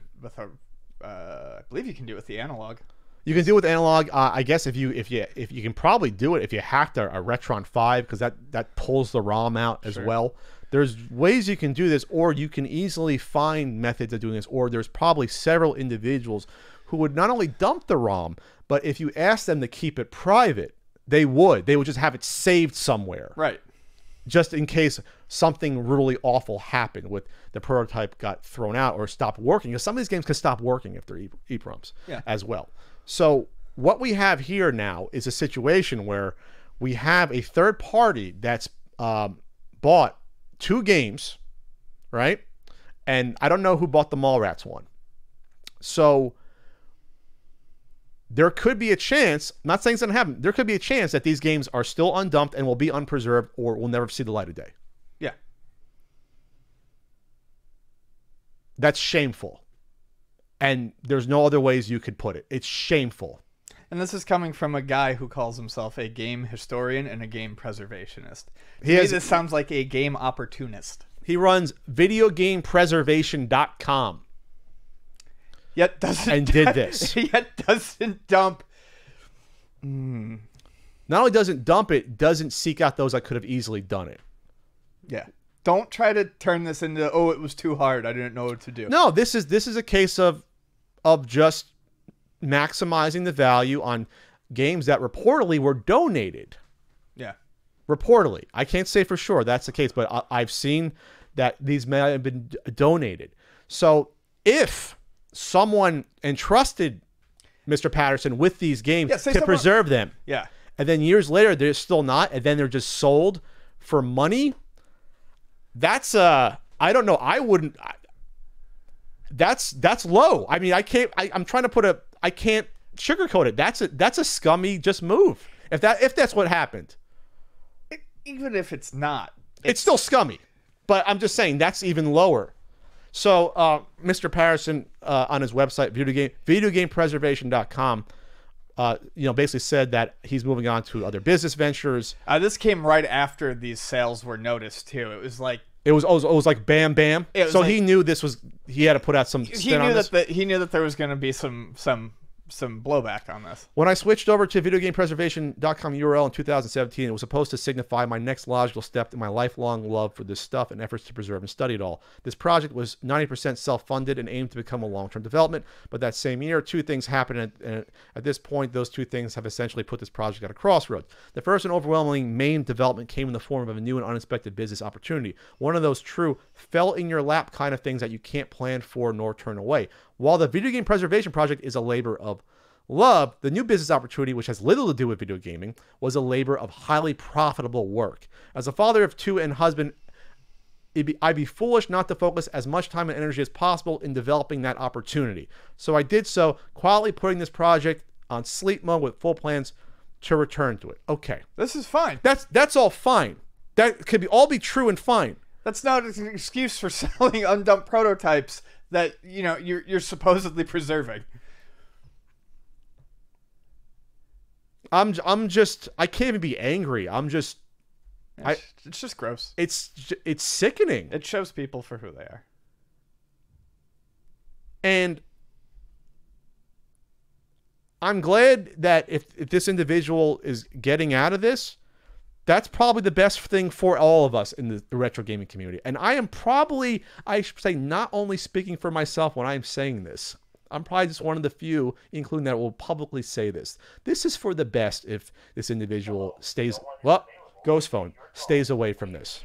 believe you can do it with the analog. You can do it with analog. I guess if you can probably do it if you hacked a Retron 5, because that pulls the ROM out as well. There's ways you can do this, or you can easily find methods of doing this, or there's probably several individuals who would not only dump the ROM, but if you ask them to keep it private, They would just have it saved somewhere, Right. just in case something really awful happened with the prototype got thrown out or stopped working. Because some of these games can stop working if they're EEPROMs as well. So what we have here now is a situation where we have a third party that's bought 2 games, right? And I don't know who bought the Mallrats one. So there could be a chance, I'm not saying it's going to happen, there could be a chance that these games are still undumped and will be unpreserved or will never see the light of day. Yeah. That's shameful. And there's no other ways you could put it. It's shameful. And this is coming from a guy who calls himself a game historian and a game preservationist. This sounds like a game opportunist. He runs videogamepreservation.com. Yet doesn't and did this. Yet doesn't dump. Not only doesn't dump it, doesn't seek out those that could have easily done it. Yeah. Don't try to turn this into, oh, it was too hard, I didn't know what to do. No, this is a case of just maximizing the value on games that reportedly were donated. Yeah. Reportedly. I can't say for sure that's the case, but I've seen that these may have been donated. So if someone entrusted Mr. Patterson with these games to preserve them, and then years later they're still not, and then they're just sold for money, that's I don't know. I wouldn't. That's low. I mean, I can't sugarcoat it. That's a scummy just move. If that's what happened, even if it's not, it's still scummy. But I'm just saying that's even lower. So Mr. Patterson on his website, videogamepreservation.com, basically said that he's moving on to other business ventures. This came right after these sales were noticed too. It was like it was like bam bam. So he knew he had to put out some spin on this. He knew that there was going to be some blowback on this. When I switched over to videogamepreservation.com URL in 2017, it was supposed to signify my next logical step in my lifelong love for this stuff and efforts to preserve and study it all. This project was 90% self-funded and aimed to become a long-term development, but that same year, 2 things happened, and at this point, those 2 things have essentially put this project at a crossroads. The first and overwhelming main development came in the form of a new and unexpected business opportunity. One of those true fell-in-your-lap kind of things that you can't plan for nor turn away. While the Video Game Preservation Project is a labor of love, the new business opportunity, which has little to do with video gaming, was a labor of highly profitable work. As a father of 2 and husband, I'd be foolish not to focus as much time and energy as possible in developing that opportunity. So I did so, quietly putting this project on sleep mode with full plans to return to it. Okay. This is fine. That's all fine. That could all be true and fine. That's not an excuse for selling undumped prototypes that you're supposedly preserving. I can't even be angry. It's just gross. It's sickening. It shows people for who they are. And I'm glad that if this individual is getting out of this, that's probably the best thing for all of us in the retro gaming community. And I should say, not only speaking for myself when I'm saying this, I'm probably just one of the few, including that, will publicly say this. This is for the best if this individual stays, ghost phone, stays away from this.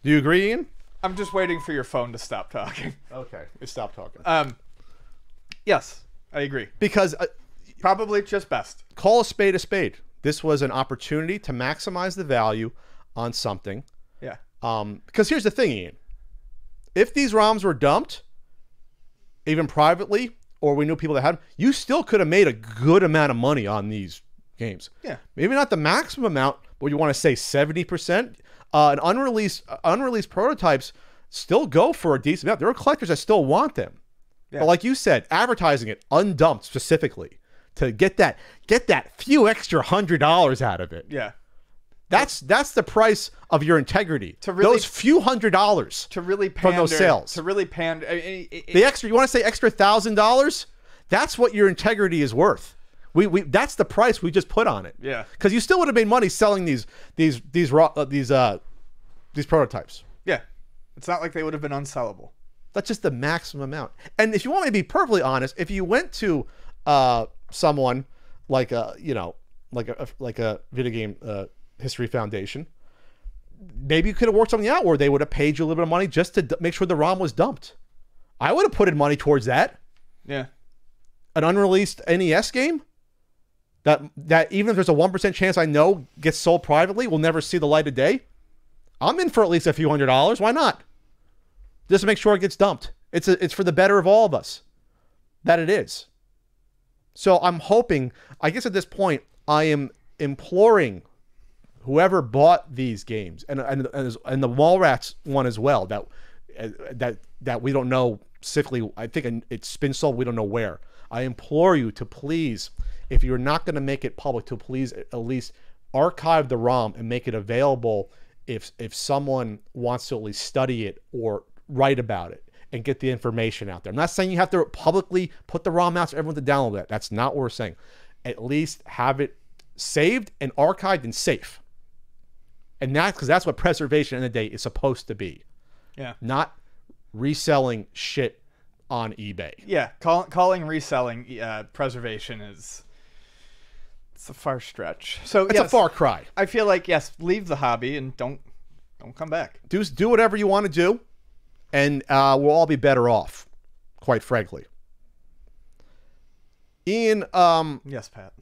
Do you agree, Ian? I'm just waiting for your phone to stop talking. Okay, it stopped talking. Yes, I agree. Because probably just best. Call a spade a spade. This was an opportunity to maximize the value on something. Yeah. Because here's the thing, Ian. If these ROMs were dumped, even privately, or we knew people that had them, you still could have made a good amount of money on these games. Yeah. Maybe not the maximum amount, but you want to say 70%. And unreleased prototypes still go for a decent amount. There are collectors that still want them. Yeah. But like you said, advertising it undumped specifically to get that few extra $100 out of it. Yeah. That's the price of your integrity. Those few $100 to really pander, from those sales. To really pander. The extra, you want to say extra $1,000? That's what your integrity is worth. That's the price we just put on it. Yeah. Because you still would have made money selling these prototypes. Yeah. It's not like they would have been unsellable. That's just the maximum amount. And if you want me to be perfectly honest, if you went to someone like like a video game history foundation, maybe you could have worked something out where they would have paid you a little bit of money just to make sure the ROM was dumped. I would have put in money towards that. Yeah. An unreleased NES game that even if there's a 1% chance I know gets sold privately will never see the light of day. I'm in for at least a few $100s. Why not? Just to make sure it gets dumped. It's for the better of all of us. That it is. So I'm hoping, I guess at this point, I am imploring whoever bought these games and the Mallrats one as well, that we don't know specifically. I think it's been sold. We don't know where. I implore you to please, if you're not going to make it public, to please at least archive the ROM and make it available if someone wants to at least study it or write about it and get the information out there. I'm not saying you have to publicly put the ROM out for everyone to download that. That's not what we're saying. At least have it saved and archived and safe. And because that's what preservation in the day is supposed to be. Yeah. Not reselling shit on eBay. Yeah. Calling reselling preservation it's a far stretch. So it's a far cry. I feel like, yes, leave the hobby and don't come back. Do whatever you want to do, and we'll all be better off, quite frankly. Ian, yes, Pat.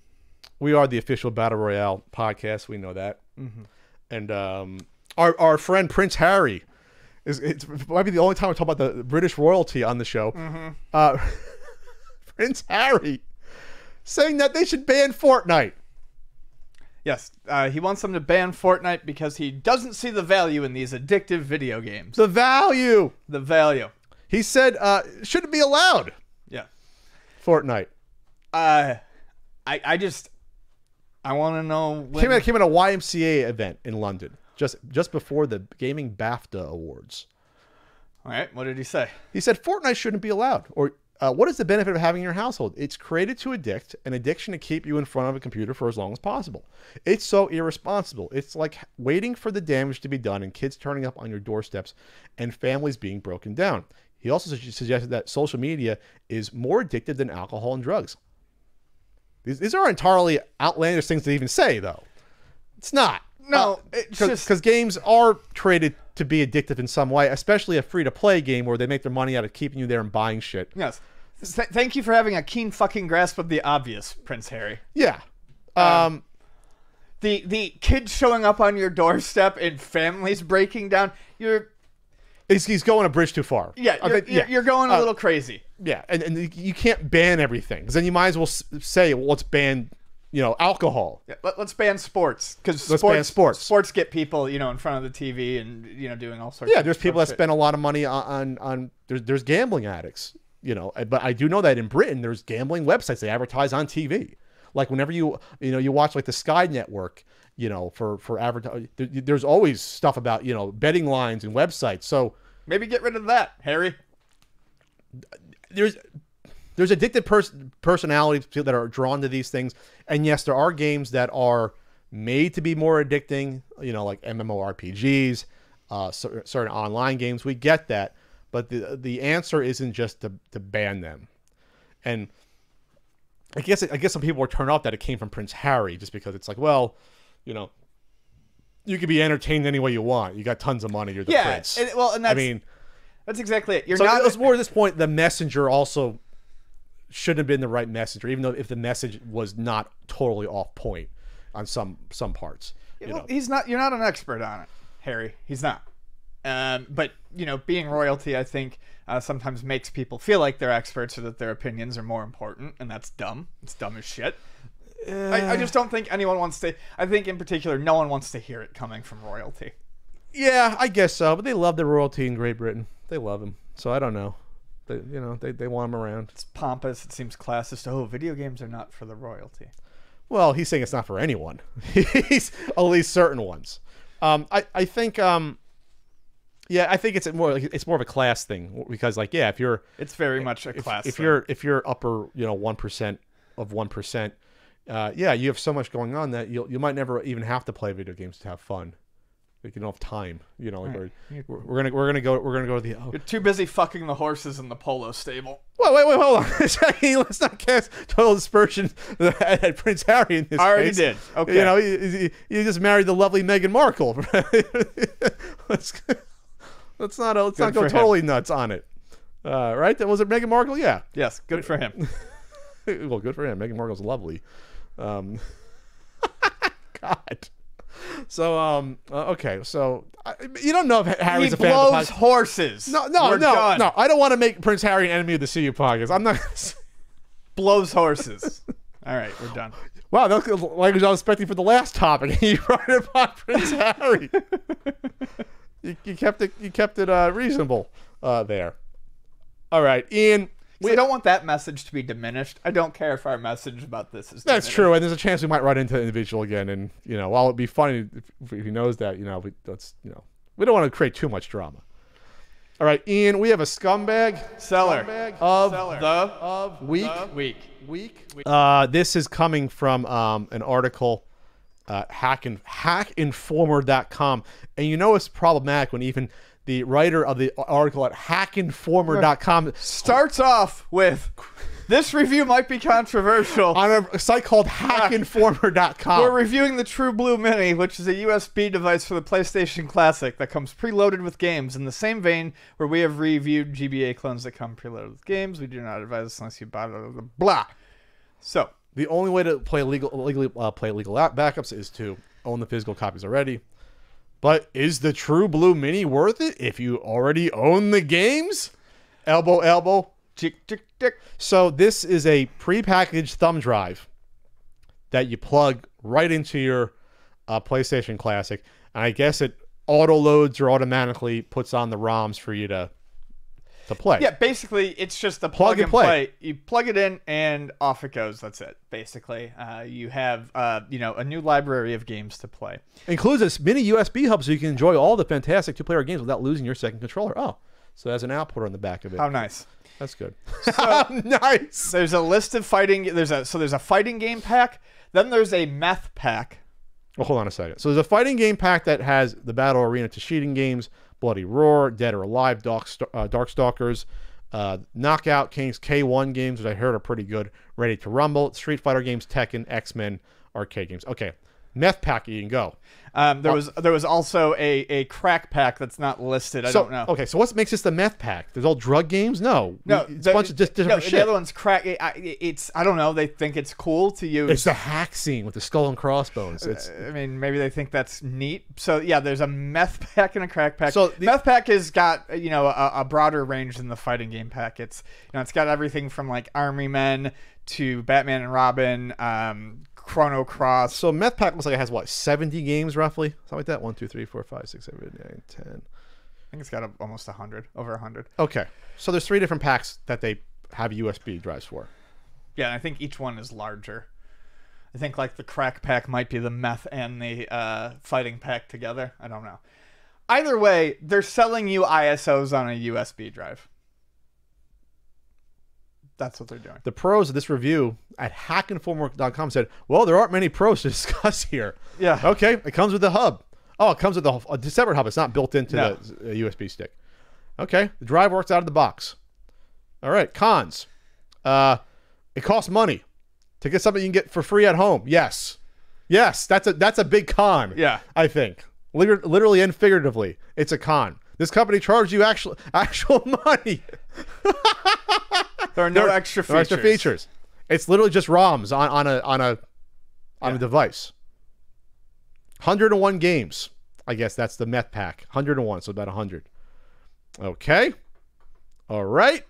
We are the official Battle Royale podcast. We know that. Mm-hmm. And our friend Prince Harry it might be the only time we talk about the British royalty on the show. Mm-hmm. Prince Harry saying that they should ban Fortnite. Yes, he wants them to ban Fortnite because he doesn't see the value in these addictive video games. The value. He said shouldn't be allowed. Yeah. Fortnite. I want to know when... Came at a YMCA event in London just before the Gaming BAFTA Awards. All right, what did he say? He said Fortnite shouldn't be allowed. Or what is the benefit of having in your household? It's created to addict, an addiction to keep you in front of a computer for as long as possible. It's so irresponsible. It's like waiting for the damage to be done and kids turning up on your doorsteps and families being broken down. He also suggested that social media is more addictive than alcohol and drugs. These are entirely outlandish things to even say, though. It's not. No, because games are created to be addictive in some way, especially a free-to-play game where they make their money out of keeping you there and buying shit. Yes. Thank you for having a keen fucking grasp of the obvious, Prince Harry. Yeah. The kids showing up on your doorstep and families breaking down. He's going a bridge too far. Yeah, you're going a little crazy. Yeah, and you can't ban everything because then you might as well say, well, let's ban, alcohol. Yeah, let's ban sports because sports get people, in front of the TV and doing all sorts. Yeah, there's people that spend a lot of money on there's gambling addicts, But I do know that in Britain there's gambling websites they advertise on TV. Like whenever you watch like the Sky Network, for advertising, there's always stuff about betting lines and websites. So maybe get rid of that, Harry. There's addicted personalities that are drawn to these things, and yes, there are games that are made to be more addicting, like MMORPGs, certain online games. We get that, but the answer isn't just to ban them. And I guess some people were turned off that it came from Prince Harry, just because it's like, well, you can be entertained any way you want. You got tons of money. You're the prince. That's exactly it. It was more at this point, the messenger also shouldn't have been the right messenger, even though if the message was not totally off point on some parts. He's not. You're not an expert on it, Harry. He's not. But being royalty, I think sometimes makes people feel like they're experts or that their opinions are more important, and that's dumb. It's dumb as shit. I just don't think anyone wants to. I think in particular, no one wants to hear it coming from royalty. Yeah, I guess so. But they love the royalty in Great Britain. They love him. So I don't know. They want him around. It's pompous. It seems classist. Oh, video games are not for the royalty. Well, he's saying it's not for anyone. He's at least certain ones. I think I think it's more of a class thing because if you're it's very much a class thing. If you're upper 1% of 1%, you have so much going on that you might never even have to play video games to have fun. Like you don't have time, you know. Like Right. we're gonna go to the. Oh. You're too busy fucking the horses in the polo stable. Wait, hold on a second. Let's not cast total dispersion at Prince Harry in this I already case. did. Okay. You know, you just married the lovely Meghan Markle. let's not go for him. totally nuts on it. Right? Was it Meghan Markle? Yeah. Yes, good for him. Well, good for him. Meghan Markle's lovely. God. So okay, so you don't know if Harry's a fan of the blows podcast. horses. No, We're done. no. I don't want to make Prince Harry an enemy of the CU podcast. I'm not. Blows horses. All right, we're done. Wow, that's the language I was expecting for the last topic. You brought it upon Prince Harry. You kept it reasonable there. All right, Ian. We don't want that message to be diminished. I don't care if our message about this is That's diminished. true, and there's a chance we might run into the individual again. And you know, while it'd be funny if he knows that, you know, we don't want to create too much drama. All right, Ian, we have a scumbag of week. This is coming from an article, hackinformer.com, and you know it's problematic when even the writer of the article at hackinformer.com Starts off with, this review might be controversial. on a site called hackinformer.com. We're reviewing the True Blue Mini, which is a USB device for the PlayStation Classic that comes preloaded with games. In the same vein where we have reviewed GBA clones that come preloaded with games, we do not advise this unless you buy it. Blah. So The only way to legally play legal backups is to own the physical copies already. But is the True Blue Mini worth it if you already own the games? Elbow. tick, tick, tick. So this is a prepackaged thumb drive that you plug right into your PlayStation Classic. And I guess it auto loads or automatically puts on the ROMs for you to play. Yeah, basically, it's just the Plug plug and and play. play. You plug it in, and off it goes. That's it, basically. You have, a new library of games to play. Includes a mini USB hub so you can enjoy all the fantastic two-player games without losing your second controller. Oh, so there's an output on the back of it. How nice. That's good. So, nice. There's a list of fighting. There's a fighting game pack. Then there's a meth pack. Well, hold on a second. So there's a fighting game pack that has the Battle Arena to Cheating games, Bloody Roar, Dead or Alive, Darkstalkers, Knockout Kings K1 games, which I heard are pretty good, Ready to Rumble, Street Fighter games, Tekken, X-Men, arcade games. Okay, meth pack, you can go. There was also a crack pack that's not listed. I don't know. Okay, so what makes this the meth pack? There's all drug games? No. It's a bunch of just different shit. The other one's crack. It's I don't know. They think it's cool to use. It's the hack scene with the skull and crossbones. I mean, maybe they think that's neat. So yeah, there's a meth pack and a crack pack. So meth pack has got a broader range than the fighting game pack. It's it's got everything from like Army Men to Batman and Robin, Chrono Cross. So meth pack looks like it has what, 70 games roughly, something like that. 1, 2, 3, 4, 5, 6, 7, 8, 9, 10. I think it's got almost 100, over 100. Okay, so there's 3 different packs that they have USB drives for. Yeah, and I think each one is larger. I think like the crack pack might be the meth and the fighting pack together. I don't know. Either way, they're selling you ISOs on a USB drive. That's what they're doing. The pros of this review at hackinformer.com said, well, there aren't many pros to discuss here. Yeah. Okay, it comes with the hub. Oh, it comes with a separate hub. It's not built into No. the USB stick. Okay, the drive works out of the box. All right, cons. It costs money to get something you can get for free at home. Yes, that's a big con. Yeah. I think literally and figuratively, it's a con. This company charges you actual money. There are no extra features. No extra features. It's literally just ROMs on a device. 101 games. I guess that's the meth pack. 101, so about 100. Okay. All right.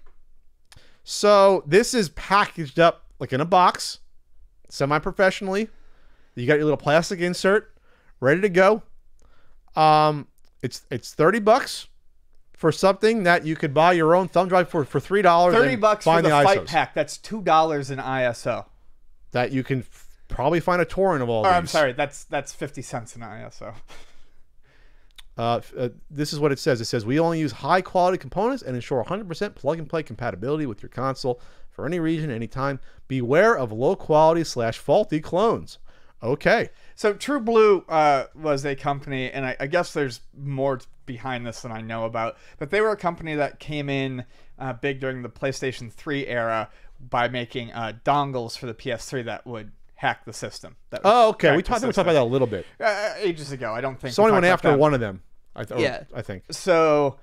So this is packaged up like in a box, semi-professionally. You got your little plastic insert ready to go. It's $30 for something that you could buy your own thumb drive for $3. $30 for the fight ISOs. pack. That's $2 in ISO. That you can probably find a torrent of all Or, these. I'm sorry, that's 50 cents in ISO. This is what it says. It says, we only use high quality components and ensure 100% plug and play compatibility with your console for any region, anytime. Beware of low quality / faulty clones. Okay. So True Blue was a company, and I guess there's more behind this than I know about, but they were a company that came in big during the PlayStation 3 era by making dongles for the PS3 that would hack the system. Oh, okay. We talked about that a little bit. Ages ago. I don't think Sony went after them. one of them. I think. So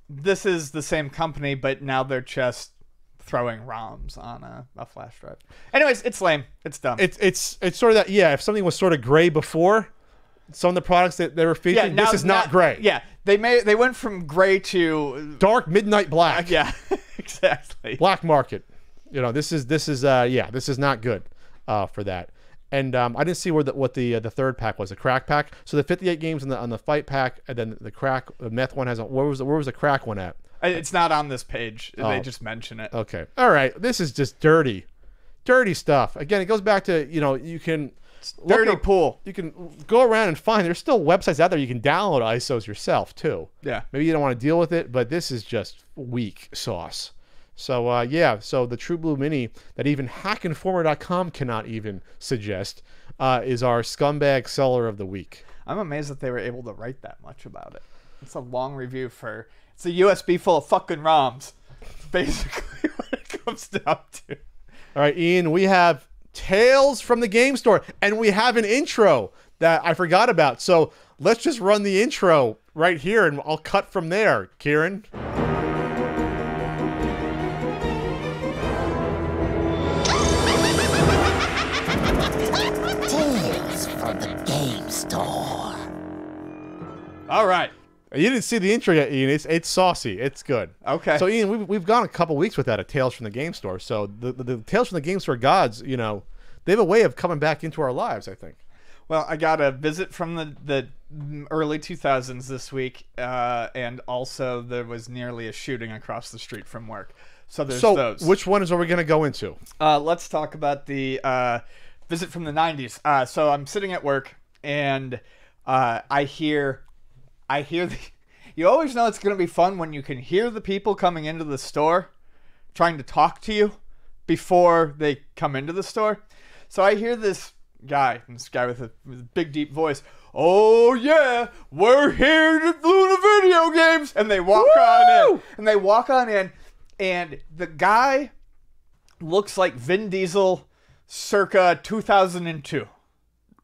this is the same company, but now they're just throwing ROMs on a flash drive. Anyways, it's lame. It's dumb. It's sort of that. Yeah, if something was sort of gray before, some of the products that they were featuring, this is not gray. Yeah, they went from gray to dark midnight black. Yeah, exactly. Black market. This is not good for that. And I didn't see what the third pack was, the crack pack. So the 58 games on the fight pack, and then the meth one has where was the crack one at? It's not on this page. They just mention it. Okay. All right. This is just dirty stuff. Again, it goes back to, you can dirty pool. You can go around and find there's still websites out there you can download ISOs yourself too. Yeah. Maybe you don't want to deal with it, but this is just weak sauce. So so the True Blue Mini that even hackinformer.com cannot even suggest is our scumbag seller of the week. I'm amazed that they were able to write that much about it. It's a long review for it's a USB full of fucking ROMs. Basically what it comes down to. All right, Ian, we have Tales from the Game Store, and we have an intro that I forgot about. So let's just run the intro right here, and I'll cut from there. Kieran. Tales from the Game Store. All right. You didn't see the intro yet, Ian. It's saucy. It's good. Okay. So, Ian, we've gone a couple weeks without a Tales from the Game Store. So the Tales from the Game Store gods, they have a way of coming back into our lives, I think. Well, I got a visit from the early 2000s this week, and also there was nearly a shooting across the street from work. So there's those. Which one are we going to go into? Let's talk about the visit from the 90s. So I'm sitting at work, and I hear you always know it's going to be fun when you can hear the people coming into the store trying to talk to you before they come into the store. So I hear this guy with a big deep voice. Oh yeah, we're here to Luna Video Games, and they walk on in, and the guy looks like Vin Diesel circa 2002.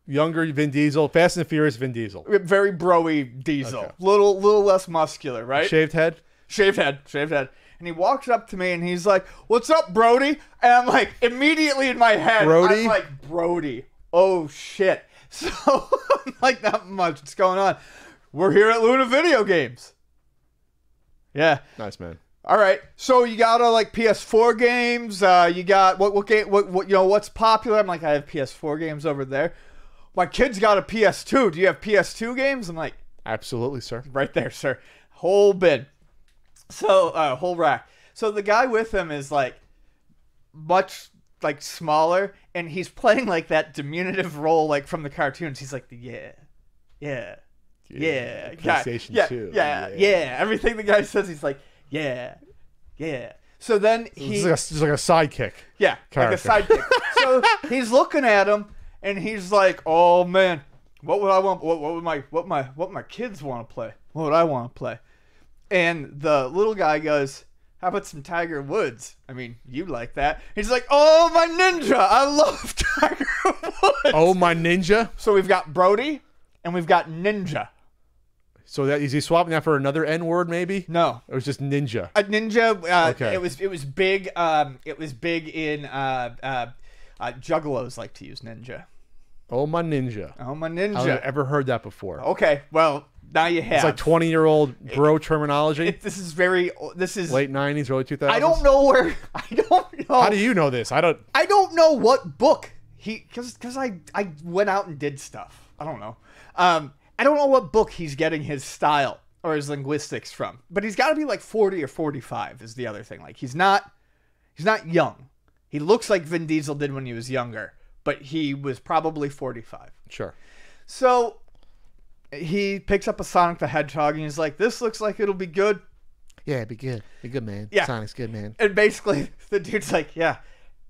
Younger Vin Diesel, Fast and Furious Vin Diesel. Very bro-y Diesel. Okay. Little less muscular, right? Shaved head? Shaved head. And he walks up to me and he's like, "What's up, Brody?" And I'm like, immediately in my head, Brody? I'm like, Brody. Oh, shit. So I'm like, not much. What's going on? We're here at Luna Video Games. Yeah. Nice, man. All right. So you got like PS4 games. You got what game? What what's popular? I'm like, I have PS4 games over there. My kid's got a PS2. Do you have PS2 games? I'm like, absolutely, sir. Right there, sir. Whole bin. So, whole rack. So the guy with him is like much like smaller, and he's playing like that diminutive role like from the cartoons. He's like, yeah. PlayStation 2. Yeah. Everything the guy says, he's like, yeah. So then it's like a sidekick. Yeah, character. like a sidekick. So he's looking at him. And he's like, "Oh man, what would I want? What would my kids want to play? What would I want to play?" And the little guy goes, "How about some Tiger Woods? I mean, you like that." He's like, "Oh, my ninja! I love Tiger Woods." Oh, my ninja. So we've got Brody, and we've got Ninja. So is he swapping that for another N word? Maybe no. It was just ninja. A ninja. Okay. It was big. It was big in juggalos like to use ninja. Oh, my ninja. Oh, my ninja. I've never heard that before. Okay, well, now you have. It's like 20-year-old bro terminology. This is late 90s, early 2000s. I don't know. How do you know this? I don't know what book because I went out and did stuff. I don't know. I don't know what book he's getting his style or his linguistics from. But he's got to be like 40 or 45 is the other thing. Like he's not young. He looks like Vin Diesel did when he was younger. But he was probably 45. Sure. So he picks up a Sonic the Hedgehog and he's like, "This looks like it'll be good." Yeah, it'd be good. Be good, man. Yeah. Sonic's good, man. And basically, the dude's like, "Yeah."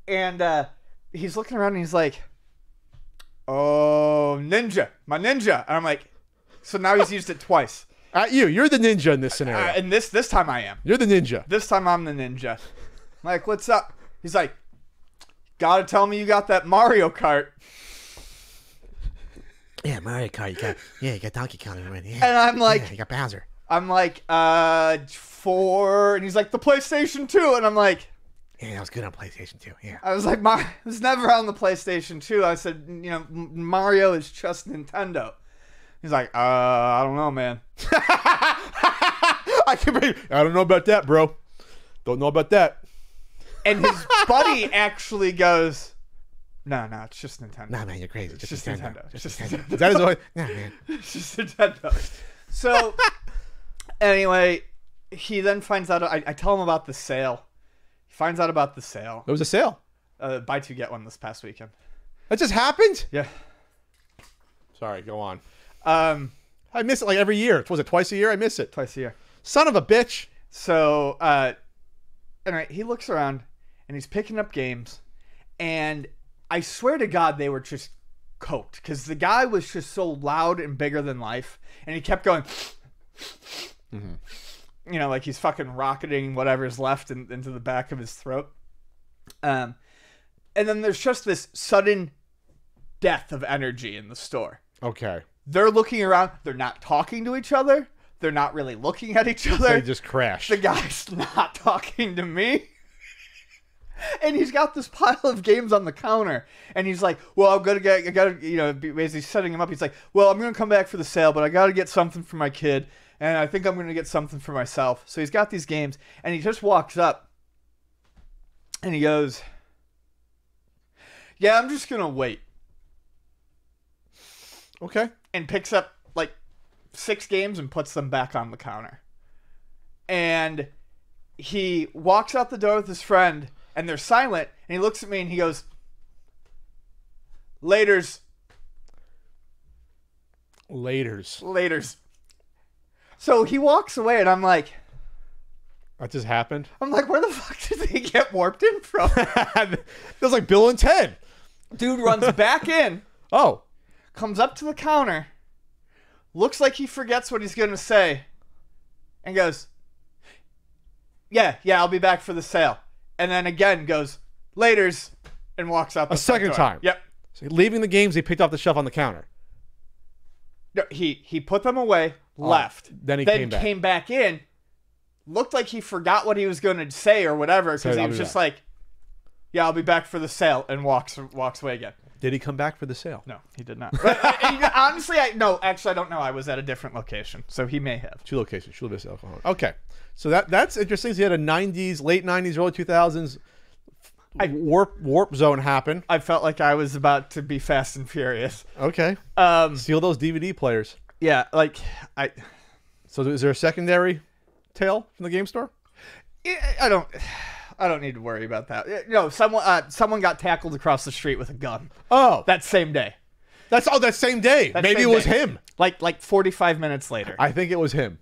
And he's looking around and he's like, oh, ninja, my ninja. And I'm like, so now he's used it twice. At you. You're the ninja in this scenario. And this time I am. You're the ninja. This time I'm the ninja. I'm like, what's up? He's like, gotta tell me you got that Mario Kart. Yeah, Mario Kart. You got Donkey Kong. Yeah. And I'm like, yeah, you got Bowser. I'm like, 4. And he's like, the PlayStation 2. And I'm like, Yeah, that was good on PlayStation 2. Yeah. I was like, it was never on the PlayStation 2. I said, Mario is just Nintendo. He's like, I don't know, man. I don't know about that, bro. Don't know about that. And his buddy actually goes, no, it's just Nintendo. Nah, man, you're crazy. It's just Nintendo. It's just Nintendo. That is what. Nah, man. It's just Nintendo. So, anyway, he then finds out. I tell him about the sale. He finds out about the sale. There was a sale. Buy 2 get 1 this past weekend. That just happened. Yeah. Sorry, go on. I miss it like every year. Was it twice a year? I miss it. Twice a year. Son of a bitch. So, anyway, he looks around and he's picking up games, and I swear to God they were just coked because the guy was just so loud and bigger than life, and he kept going, like he's fucking rocketing whatever's left into the back of his throat. And then there's just this sudden death of energy in the store. Okay. They're looking around. They're not talking to each other. They're not really looking at each other. They just crashed. The guy's not talking to me. And he's got this pile of games on the counter. And he's like, well, I gotta, basically setting him up. He's like, well, I'm going to come back for the sale, but I got to get something for my kid. And I think I'm going to get something for myself. So he's got these games. And he just walks up. And he goes, yeah, I'm just going to wait. Okay. And picks up like 6 games and puts them back on the counter. And he walks out the door with his friend, and they're silent, and he looks at me and he goes, Laters. So he walks away, and I'm like, that just happened? where the fuck did they get warped in from? It was like Bill and Ted. Dude runs back in. Oh. Comes up to the counter, looks like he forgets what he's going to say, and goes, yeah, I'll be back for the sale. And then again goes, Laters, and walks out the front second door. time. Yep. So leaving the games he picked off the shelf on the counter. No, he put them away, left. Then came back in, looked like he forgot what he was going to say or whatever, because he was just like, yeah, I'll be back for the sale, and walks away again. Did he come back for the sale? No, he did not. Honestly, I don't know. I was at a different location, so he may have. 2 locations. Chula Vista, Oklahoma. Okay, so that's interesting. So he had a '90s, late '90s, early 2000s warp zone happen. I felt like I was about to be Fast and Furious. Okay. Steal those DVD players. Yeah, So is there a secondary tale from the game store? I don't need to worry about that. No, someone got tackled across the street with a gun. Oh, that same day. That same day. Maybe it was him. Like 45 minutes later. I think it was him.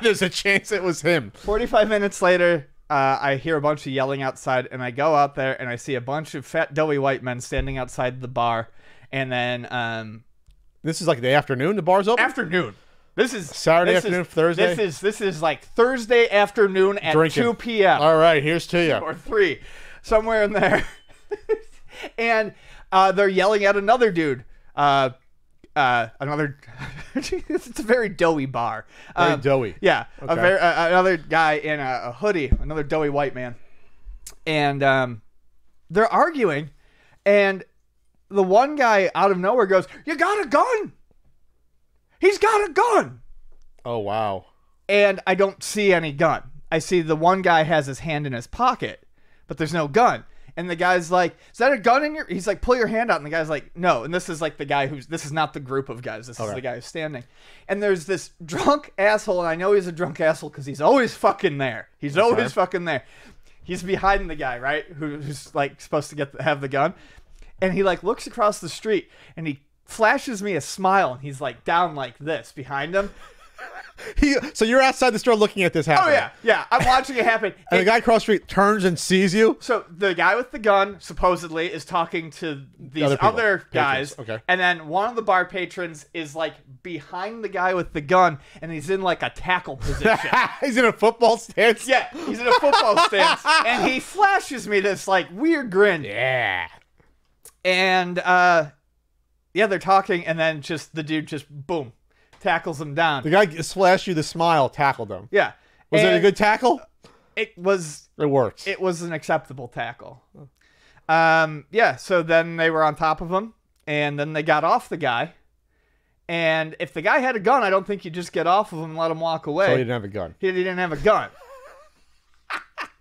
There's a chance it was him. 45 minutes later, I hear a bunch of yelling outside, and I go out there and I see a bunch of fat, doughy white men standing outside the bar. And then this is like the afternoon. The bar's open. Afternoon. This is Saturday afternoon, Thursday. This is like Thursday afternoon at Drinking. 2 p.m. All right, here's to you. Or 3, somewhere in there. And they're yelling at another dude. It's a very doughy bar. Very doughy. Yeah, Okay. Another guy in a hoodie, another doughy white man, and they're arguing, and the one guy out of nowhere goes, "You got a gun? He's got a gun!" Oh wow! And I don't see any gun. I see the one guy has his hand in his pocket, but there's no gun. And the guy's like, "Is that a gun in your?" He's like, "Pull your hand out." And the guy's like, "No." And this is like the guy this is not the group of guys. This is the guy who's standing. And there's this drunk asshole, and I know he's a drunk asshole because he's always fucking there. He's always fucking there. He's behind the guy, right? Who's like supposed to have the gun. And he like looks across the street, and he flashes me a smile, and he's like down like this behind him. So you're outside the store looking at this happen. Oh yeah. I'm watching it happen. And the guy across the street turns and sees you. So the guy with the gun supposedly is talking to these Other people. other Patrons. guys. Okay. And then one of the bar patrons is like behind the guy with the gun, and he's in like a tackle position. He's in a football stance. Yeah, he's in a football stance, and he flashes me this like weird grin. Yeah. And they're talking, and then just the dude just boom tackles him down. The guy flashed you the smile, tackled him. Yeah. Was it a good tackle? It was. It worked. It was an acceptable tackle. So then they were on top of him, and then they got off the guy. And if the guy had a gun, I don't think you just get off of him and let him walk away. So he didn't have a gun. He didn't have a gun.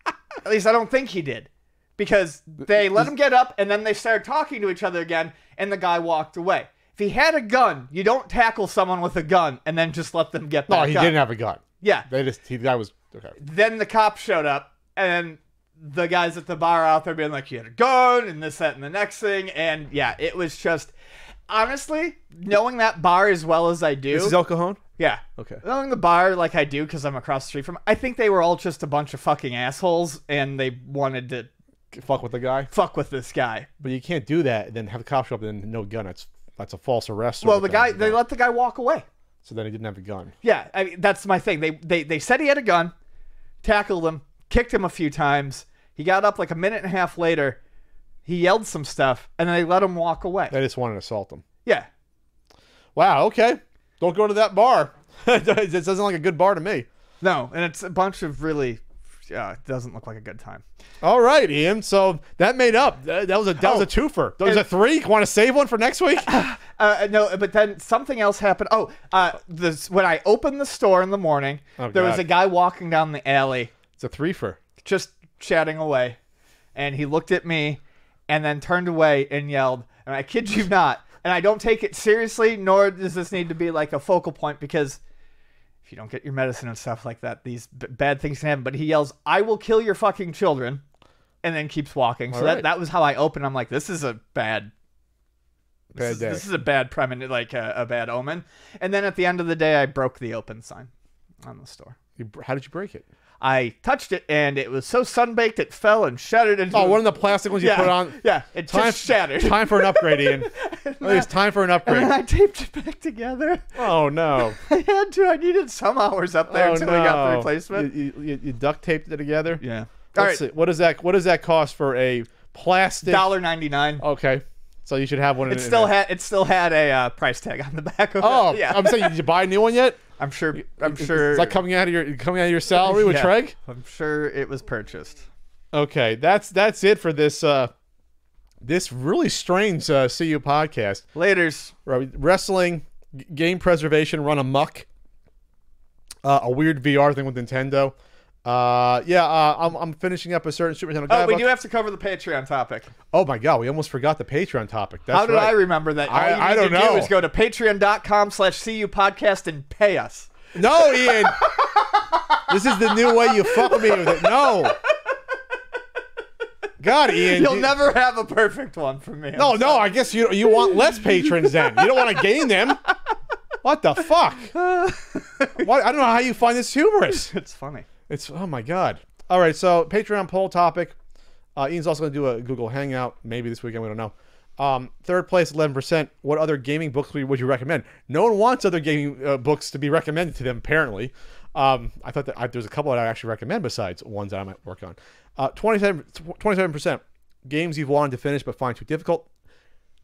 At least I don't think he did. Because they let him get up, and then they started talking to each other again, and the guy walked away. If he had a gun, you don't tackle someone with a gun and then just let them get back up. No, he didn't have a gun. Yeah. The guy was okay. Then the cops showed up, and the guys at the bar out there being like, "You had a gun," and this, that, and the next thing. And yeah, it was just, honestly, knowing that bar as well as I do. This is El Cajon? Yeah. Okay. Knowing the bar like I do because I'm across the street from, I think they were all just a bunch of fucking assholes, and they wanted to Fuck with the guy? fuck with this guy. But you can't do that and then have the cops show up and then no gun. That's a false arrest. Well, the guy, they let the guy walk away. So then he didn't have a gun. Yeah, I mean, that's my thing. They said he had a gun, tackled him, kicked him a few times. He got up like a minute and a half later. He yelled some stuff, and then they let him walk away. They just wanted to assault him. Yeah. Wow, okay. Don't go to that bar. It doesn't sound like a good bar to me. No, and it's a bunch of really, it doesn't look like a good time. All right, Ian. So that made up. That was a twofer. That was a three. Want to save one for next week? No, but then something else happened. When I opened the store in the morning, there was a guy walking down the alley. It's a threefer. Just chatting away. And he looked at me and then turned away and yelled, and I kid you not, and I don't take it seriously, nor does this need to be like a focal point, because if you don't get your medicine and stuff like that, these bad things can happen. But he yells, "I will kill your fucking children," and then keeps walking. So that was how I opened. I'm like, this is a bad day. This is a bad premonition, like a bad omen. And then at the end of the day, I broke the open sign on the store. How did you break it? I touched it, and it was so sunbaked it fell and shattered into... Oh, one of the plastic ones you put on? Yeah, it just shattered. Time for an upgrade, Ian. It's time for an upgrade. And then I taped it back together. Oh, no. I had to. I needed some hours up there until we got the replacement. You duct taped it together? Yeah. Let's see. What does that cost for a plastic... $1.99. Okay. So you should have one. It still had a price tag on the back of it. Oh, yeah. I'm saying, did you buy a new one yet? I'm sure. Is that coming out of your salary with Treg? I'm sure it was purchased. Okay, that's it for this this really strange CU podcast. Laters. Wrestling, game preservation run amok. A weird VR thing with Nintendo. I'm finishing up a certain Super Nintendo guidebook. We do have to cover the Patreon topipic. Oh my god, we almost forgot the Patreon topic. That's How did right. I remember that? All I don't know. Do is go to patreon.com/CU podcast and pay us. No, Ian. This is the new way you fuck me with it. No. God, Ian. You'll never have a perfect one from me. No, I guess you want less patrons then. You don't want to gain them. What the fuck? What? I don't know how you find this humorous. It's funny. It's, oh my god. All right, so Patreon poll topic. Ian's also going to do a Google Hangout maybe this weekend. We don't know. Third place, 11%. What other gaming books would you recommend? No one wants other gaming books to be recommended to them, apparently. I thought that there's a couple that I actually recommend besides ones that I might work on. 27%. Games you've wanted to finish but find too difficult.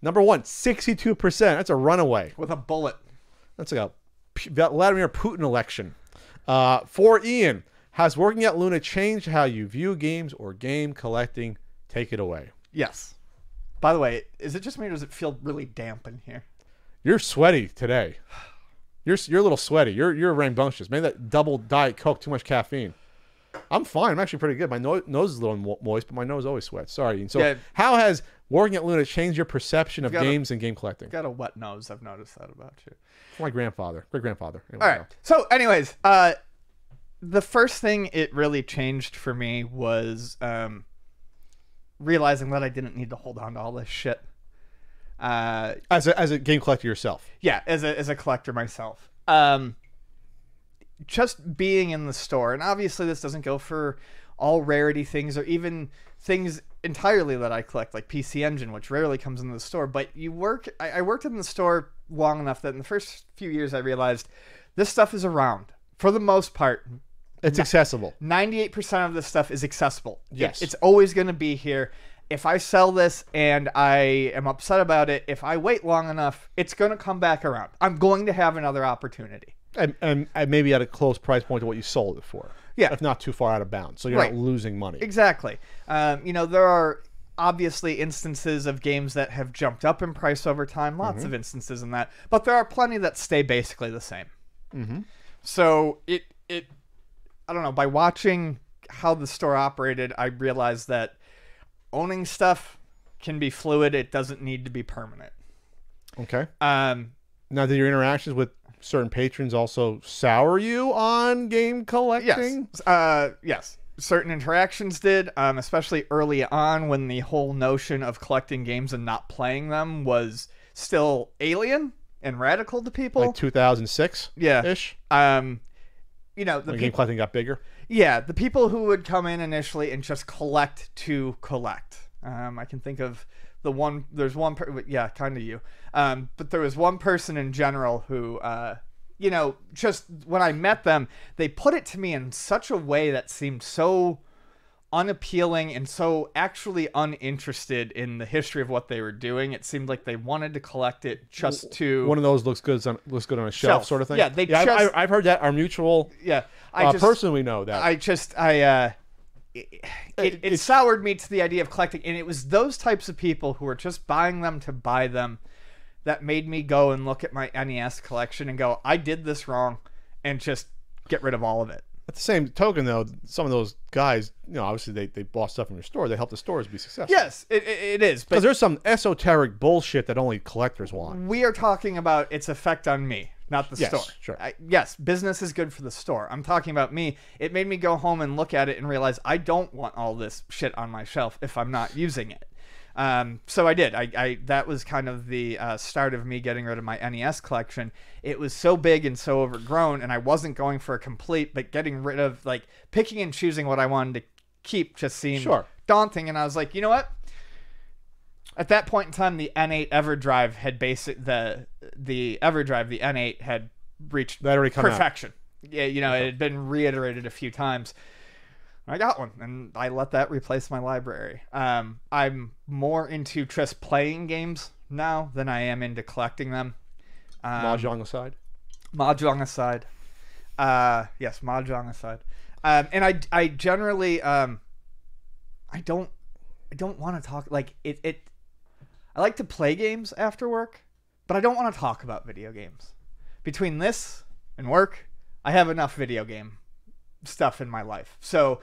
Number one, 62%. That's a runaway. With a bullet. That's like a Vladimir Putin election. For Ian, has working at Luna changed how you view games or game collecting? Take it away. Yes. By the way, is it just me or does it feel really damp in here? You're sweaty today. You're a little sweaty. You're rambunctious. Maybe that double Diet Coke, too much caffeine. I'm fine. I'm actually pretty good. My nose is a little moist, but my nose always sweats. Sorry. Ian. So how has working at Luna changed your perception of games and game collecting? Got a wet nose. I've noticed that about you. My grandfather. Great-grandfather. Anyway, all right. So anyways, the first thing it really changed for me was realizing that I didn't need to hold on to all this shit. As a game collector yourself. Yeah, as a collector myself. just being in the store, and obviously this doesn't go for all rarity things or even things entirely that I collect, like PC Engine, which rarely comes into the store. But I worked in the store long enough that in the first few years I realized this stuff is around for the most part. It's accessible. 98% of this stuff is accessible. Yes. It's always going to be here. If I sell this and I am upset about it, if I wait long enough, it's going to come back around. I'm going to have another opportunity. And maybe at a close price point to what you sold it for. Yeah. If not too far out of bounds. So you're not losing money. Exactly. There are obviously instances of games that have jumped up in price over time. Lots of instances in that. But there are plenty that stay basically the same. So I don't know, by watching how the store operated, I realized that owning stuff can be fluid. It doesn't need to be permanent. Okay. Now, did your interactions with certain patrons also sour you on game collecting? Yes. Certain interactions did, especially early on when the whole notion of collecting games and not playing them was still alien and radical to people. Like 2006? Yeah. Ish? The game collecting got bigger? Yeah, the people who would come in initially and just collect to collect. I can think of kind of you. But there was one person in general who, just when I met them, they put it to me in such a way that seemed so unappealing and so actually uninterested in the history of what they were doing. It seemed like they wanted to collect it just to... One of those looks good on a shelf sort of thing? Yeah, I've heard that. Our mutual person we know that. It soured me to the idea of collecting, and it was those types of people who were just buying them to buy them that made me go and look at my NES collection and go, I did this wrong, and just get rid of all of it. At the same token, though, some of those guys, obviously they bought stuff from your store. They help the stores be successful. Yes, it is. Because there's some esoteric bullshit that only collectors want. We are talking about its effect on me, not the store. Sure. Yes, business is good for the store. I'm talking about me. It made me go home and look at it and realize I don't want all this shit on my shelf if I'm not using it. So I did. That was kind of the start of me getting rid of my NES collection. It was so big and so overgrown, and I wasn't going for a complete, but getting rid of, picking and choosing what I wanted to keep just seemed daunting. And I was like, you know what? At that point in time, the N8 EverDrive had the N8 had reached perfection. Yeah, it had been reiterated a few times. I got one, and I let that replace my library. I'm more into just playing games now than I am into collecting them. Mahjong aside? Mahjong aside. Yes, Mahjong aside. And I generally, I don't want to talk, I like to play games after work, but I don't want to talk about video games. Between this and work, I have enough video game stuff in my life. So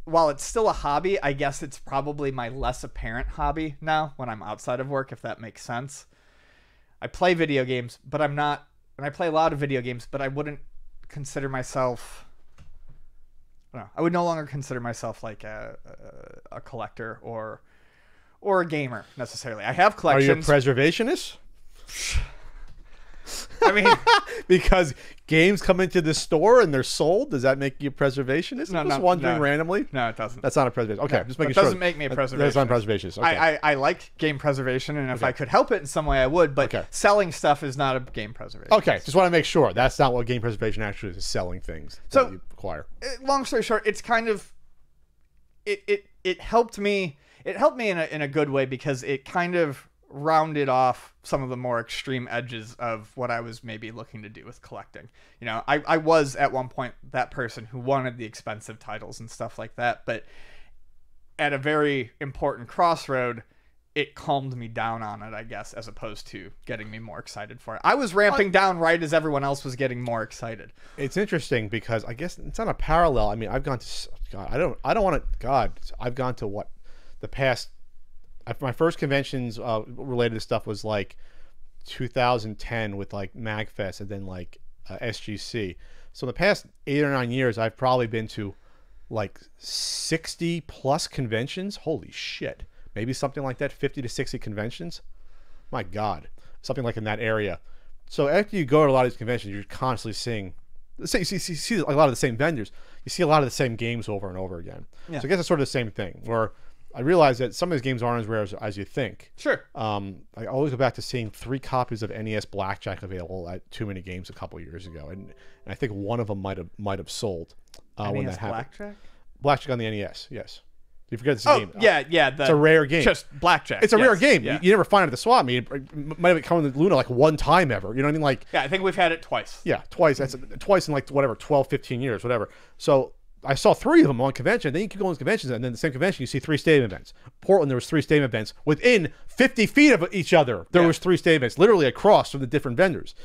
while it's still a hobby, I guess it's probably my less apparent hobby now when I'm outside of work, if that makes sense. I play video games, but and I play a lot of video games, but I wouldn't consider myself, I would no longer consider myself like a collector or a gamer necessarily. I have collections. Are you a preservationist? I mean, because games come into the store and they're sold, does that make you a preservationist? No, just wondering randomly. No, it doesn't. That's not a preservationist. Okay, just making sure. That doesn't make me a preservationist. That's not a preservationist. Okay. I like game preservation, and if I could help it in some way, I would. But selling stuff is not a game preservation. Okay, just want to make sure that's not what game preservation actually is selling things that you acquire. Long story short, it's kind of it helped me. It helped me in a good way because it kind of rounded off some of the more extreme edges of what I was maybe looking to do with collecting. I was at one point that person who wanted the expensive titles and stuff like that, but at a very important crossroad, it calmed me down on it, I guess, as opposed to getting me more excited for it. I was ramping down right as everyone else was getting more excited. It's interesting because I guess it's not a parallel. I mean, I've gone to, God, I don't want to, God, I've gone to what the past, my first conventions related to stuff was like 2010 with like MagFest and then like SGC. So in the past 8 or 9 years, I've probably been to like 60 plus conventions. Holy shit. Maybe something like that, 50 to 60 conventions. My God, something like in that area. So after you go to a lot of these conventions, you're constantly seeing You see a lot of the same vendors. You see a lot of the same games over and over again. Yeah. So I guess it's sort of the same thing. Where I realize that some of these games aren't as rare as you think. Sure. I always go back to seeing 3 copies of NES Blackjack available at Too Many Games a couple years ago, and I think one of them might have sold when NES that happened. Blackjack? Blackjack on the NES, yes. You forget it's a game. Yeah. It's a rare game. Just blackjack. It's a rare yes, game. Yeah. You never find it at the swap meet. It might have come in the Luna like one time ever. You know what I mean? Like, yeah, I think we've had it twice. yeah, twice. That's twice in like whatever 12, 15 years, whatever. So I saw 3 of them on convention. Then you keep going to conventions, and then the same convention you see 3 stadium events. Portland, there was 3 stadium events within 50 feet of each other. There was 3 stadium events, literally across from the different vendors.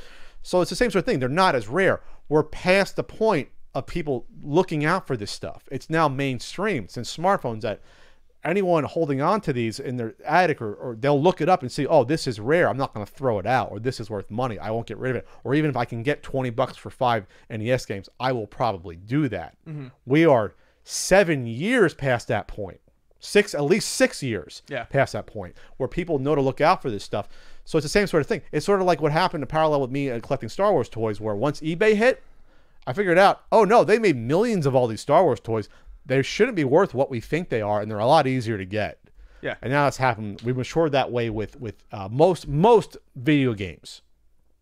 So it's the same sort of thing. They're not as rare. We're past the point of people looking out for this stuff. It's now mainstream since smartphones that anyone holding on to these in their attic or they'll look it up and see, oh, this is rare. I'm not going to throw it out, or this is worth money. I won't get rid of it. Or even if I can get $20 for 5 NES games, I will probably do that. We are 7 years past that point. At least 6 years past that point where people know to look out for this stuff. So it's the same sort of thing. It's sort of like what happened to parallel with me collecting Star Wars toys, where once eBay hit, I figured out, oh no, they made millions of all these Star Wars toys. They shouldn't be worth what we think they are, and they're a lot easier to get. Yeah. And now that's happened. We've matured that way with most video games.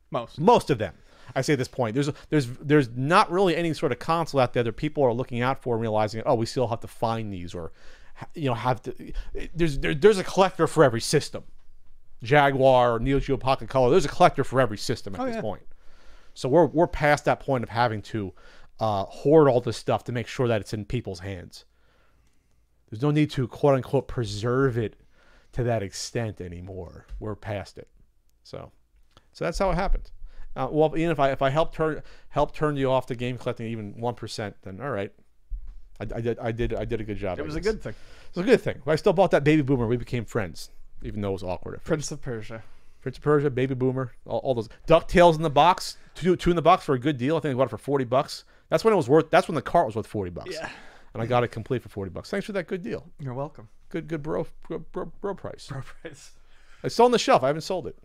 Most of them. I say at this point, there's not really any sort of console out there that people are looking out for and realizing, oh, we still have to find these, or have to. There's a collector for every system. Jaguar, Neo Geo Pocket Color. There's a collector for every system at this point. So we're past that point of having to hoard all this stuff to make sure that it's in people's hands. There's no need to quote unquote preserve it to that extent anymore. We're past it. So that's how it happened. Well, even if I help turn you off to game collecting even 1%, then all right. I did a good job. It was a good thing. It was a good thing. I still bought that Baby Boomer. We became friends, even though it was awkward at first. Prince of Persia. Prince of Persia, Baby Boomer, all those. DuckTales in the box, two in the box for a good deal. I think I bought it for $40. That's when it was worth. That's when the cart was worth $40. Yeah. And I got it complete for $40. Thanks for that good deal. You're welcome. Good bro price. Bro price. It's still on the shelf. I haven't sold it.